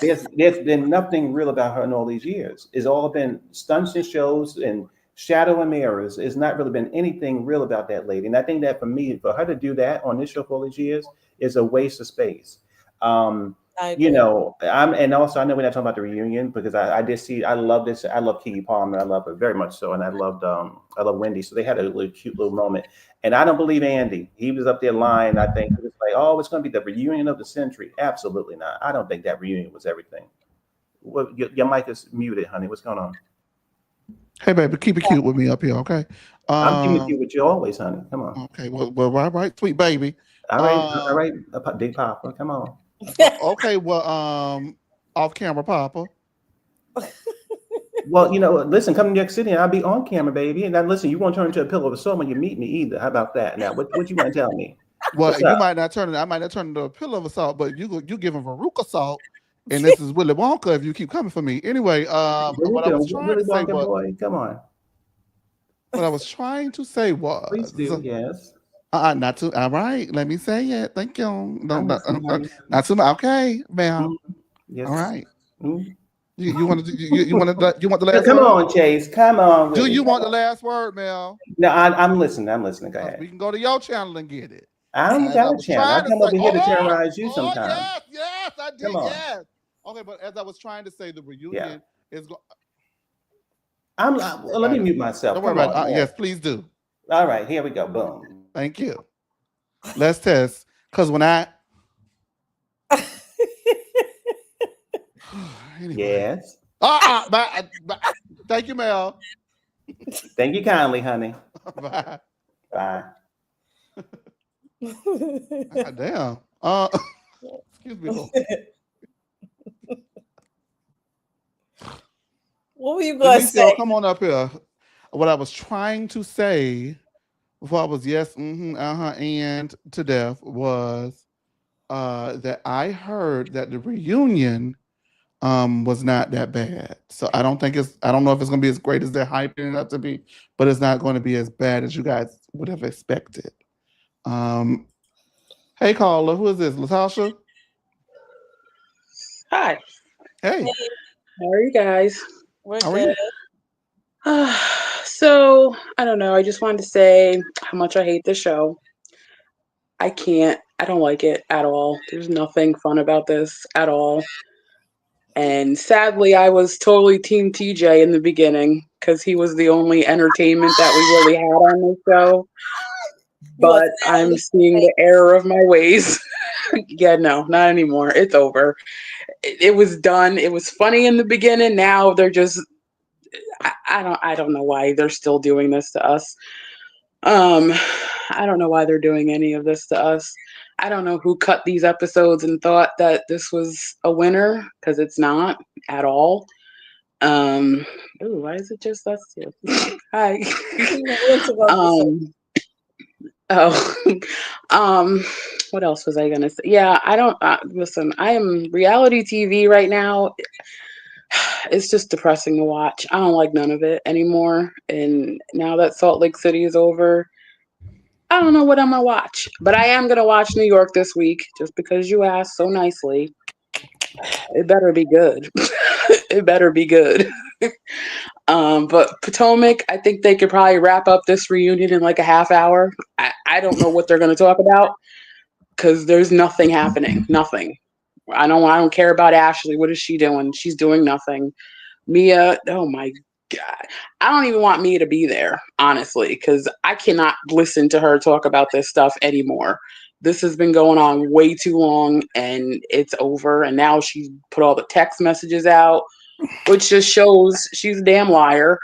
There's been nothing real about her in all these years. It's all been stunts and shows and shadow and mirrors. It's not really been anything real about that lady. And I think that for me, for her to do that on this show for all these years is a waste of space. Um, I agree. and also I know we're not talking about the reunion because I did see I love this. I love Keke Palmer. I love her very much so. And I love Wendy. So they had a little cute little moment. And I don't believe Andy. He was up there lying. I think it was like, oh, it's gonna be the reunion of the century. Absolutely not. I don't think that reunion was everything. Well, your mic is muted, honey. What's going on? Hey, baby, keep it cute with me up here, okay? I'm keeping it Um, cute with you always, honey. Come on. okay, well, right, sweet baby. All Um, right, Big Papa. Come on. okay, well, off camera, Papa. Well, listen, come to New York City and I'll be on camera, baby. And then listen, you won't turn into a pillow of salt when you meet me either. How about that? Now, what you want to tell me? Well, What's you up? might not turn it. I might not turn into a pillow of salt, but you give him Veruca salt, and this is Willy Wonka if you keep coming for me. Anyway, what I was trying Willy to say Wonka was, boy, come on. what I was trying to say Please was, do. Yes. not too. All right, let me say it. Thank you. I'm listening, honey. Not too much. Okay, Mm, ma'am. All yes. right. Mm. You want to you want the No, last come word? on, Chase. Come on Do with it. you Come want the on. last word, Mel? No, I'm listening. I'm listening. Go Because ahead. we can go to your channel and get it. I don't As got I a was channel. I trying to come say, over here to terrorize you sometimes. yes, I Come did, on. yes. Okay, but as I was trying to say, the Yeah. reunion is going. Well, let me About it. mute myself. Don't worry Come about it. on. Yeah. Yes, please do. All right. Here we go. Boom. Thank you. Let's test. Because when I anyway. Yes. Thank you, Mel. Thank you kindly, honey. Bye. Bye. God damn. Excuse me. Lord. What were you gonna Delicio, say? come on up here. What I was trying to say before I was yes, and to death was that I heard that the reunion was not that bad. So I don't know if it's gonna be as great as they're hyping it up to be, but it's not going to be as bad as you guys would have expected. Um, hey caller, who is this? Latasha? Hi, Hey, how are you guys? We're how are good. you? So, I don't know. I just wanted to say how much I hate the show. I can't. I don't like it at all. There's nothing fun about this at all. And sadly, I was totally Team TJ in the beginning because he was the only entertainment that we really had on the show. You are But I'm sadly seeing right. the error of my ways. Yeah, no, not anymore. It's over. It was done. It was funny in the beginning. Now they're just I don't know why they're still doing this to us. I don't know why they're doing any of this to us. I don't know who cut these episodes and thought that this was a winner, because it's not at all. Ooh, why is it just us two? Hi. We're interrupted, so- um oh what else was I gonna say? Yeah, I don't listen, I am reality TV right now. It's just depressing to watch. I don't like none of it anymore, and now that Salt Lake City is over, I don't know what I'm gonna watch, but I am gonna watch New York this week just because you asked so nicely. It better be good. It better be good. But Potomac, I think they could probably wrap up this reunion in like a half hour. I don't know what they're gonna talk about because there's nothing happening. Nothing. I don't care about Ashley. What is she doing? She's doing nothing. Mia, oh my God. I don't even want Mia to be there, honestly, because I cannot listen to her talk about this stuff anymore. This has been going on way too long and it's over. And now she put all the text messages out, which just shows she's a damn liar.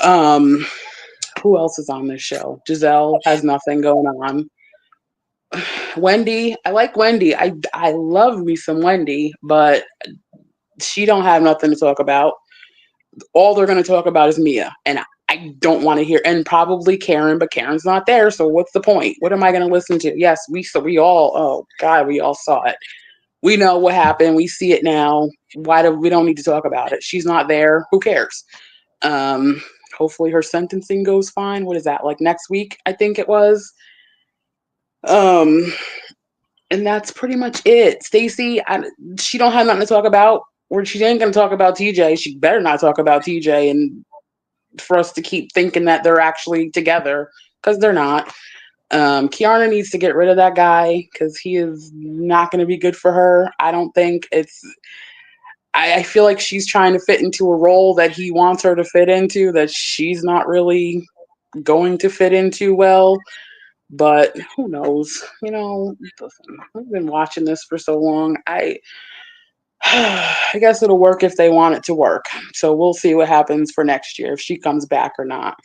Um, who else is on this show? Giselle has nothing going on. Wendy, I like Wendy. I love me some Wendy, but she don't have nothing to talk about. All they're going to talk about is Mia, and I don't want to hear, and probably Karen, but Karen's not there, so what's the point? What am I going to listen to? Yes, we all, oh God, we all saw it. We know what happened. We see it now. Why do we don't need to talk about it? She's not there. Who cares? Um, Hopefully her sentencing goes fine. What is that, like next week? I think it was. Um, and that's pretty much it. Stacey, she don't have nothing to talk about. Or she ain't gonna talk about TJ. She better not talk about TJ, and for us to keep thinking that they're actually together, because they're not. Keiarna needs to get rid of that guy because he is not going to be good for her. I don't think it's. I feel like she's trying to fit into a role that he wants her to fit into that she's not really going to fit into well. But who knows? Listen, I've been watching this for so long. I guess it'll work if they want it to work. So we'll see what happens for next year if she comes back or not.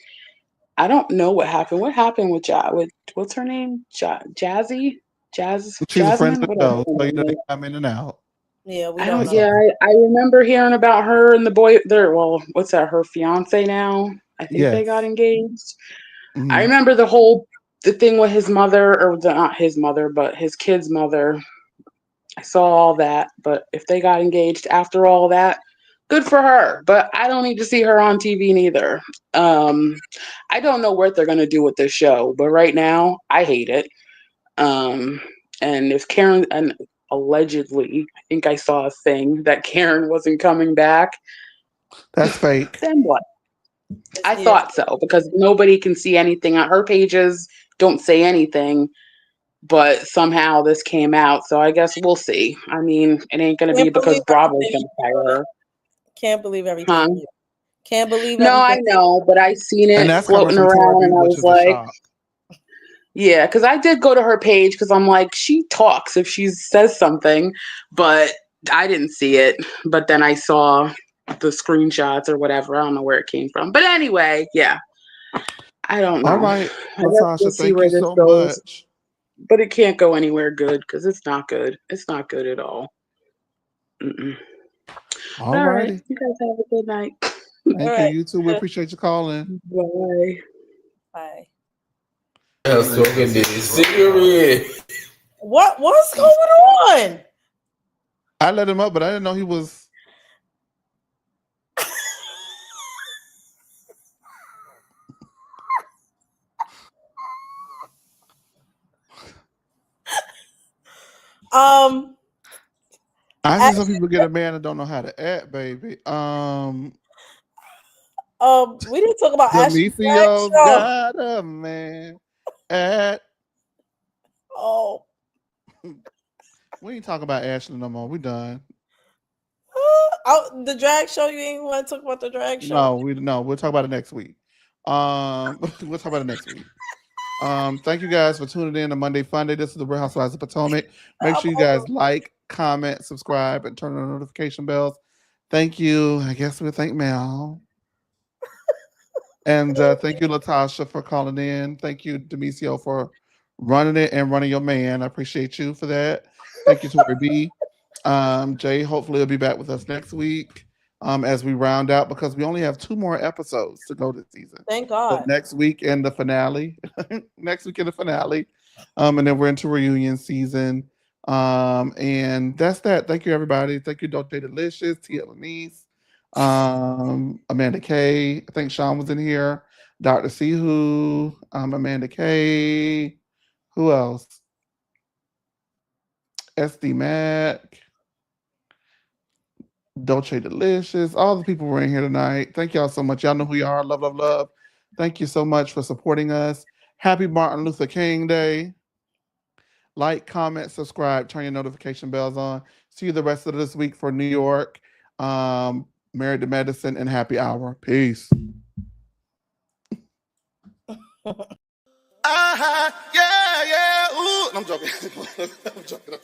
I don't know what happened. What happened with what's her name? Jazzy? She's a friend Jasmine? of What the else? show, so you know they come in and out. Yeah, we I don't don't. know. Yeah, I remember hearing about her and the boy. There. Well, what's that? Her fiance now. I think they got Yes. engaged. I Mhm. remember the thing with his mother, or not his mother, but his kid's mother. I saw all that. But if they got engaged after all that, good for her. But I don't need to see her on TV neither. Um, I don't know what they're gonna do with this show, but right now I hate it. Um, and if Karen, and allegedly, I think I saw a thing that Karen wasn't coming back, That's fake. then what? I Yeah, thought so because nobody can see anything on her pages, don't say anything, but somehow this came out. So I guess we'll see. I mean, it ain't going to be can't because believe Bravo's everything. going to fire her. Can't believe Huh? everything. Can't believe No, I everything. know, but I seen And it that's coming floating from around Tori, and I which was is a like, shock. yeah, because I did go to her page because I'm like, she talks if she says something, but I didn't see it. But then I saw the screenshots or whatever. I don't know where it came from. But anyway, yeah, I don't All know. right, I guess we'll Latasha, see thank where you this so goes. much. But it can't go anywhere good because it's not good. It's not good at all. Mm-mm. All All right. righty. You guys have a good night. All Thank you. right. You too. We appreciate you calling. Bye. Bye. Soaking this serious. What's going on? I let him up, but I didn't know he was. I see some Actually, people get a man and don't know how to act, baby. we didn't talk about Ashley Black Delicio's show. got a man at. Oh, We ain't talking about Ashley no more. We done. the drag show. You ain't want to talk about the drag show? No. We'll talk about it next week. We'll talk about it next week. Thank you guys for tuning in to Monday Fun Day. This is the Real Housewives of Potomac. Make sure you guys like, comment, subscribe, and turn on the notification bells. Thank you. I guess we'll thank Mel. And thank you, Latasha, for calling in. Thank you, Demisio, for running it and running your man. I appreciate you for that. Thank you, Tori B. Jay, hopefully, he'll be back with us next week as we round out because we only have 2 more episodes to go this season. Thank So God. next week and the finale. Next week and the finale. And then we're into reunion season. And that's that. Thank you, everybody. Thank you, Dolce Delicious, Tia Lanise, Amanda K. I think Sean was in here. Dr. Sihu, Amanda K. Who else? SD Mac, Dolce Delicious. All the people were in here tonight. Thank y'all so much. Y'all know who you are. Love, love, love. Thank you so much for supporting us. Happy Martin Luther King Day. Like, comment, subscribe, turn your notification bells on. See you the rest of this week for New York, Married to Medicine, and Happy Hour. Peace. Yeah. Ooh, I'm joking. I'm joking.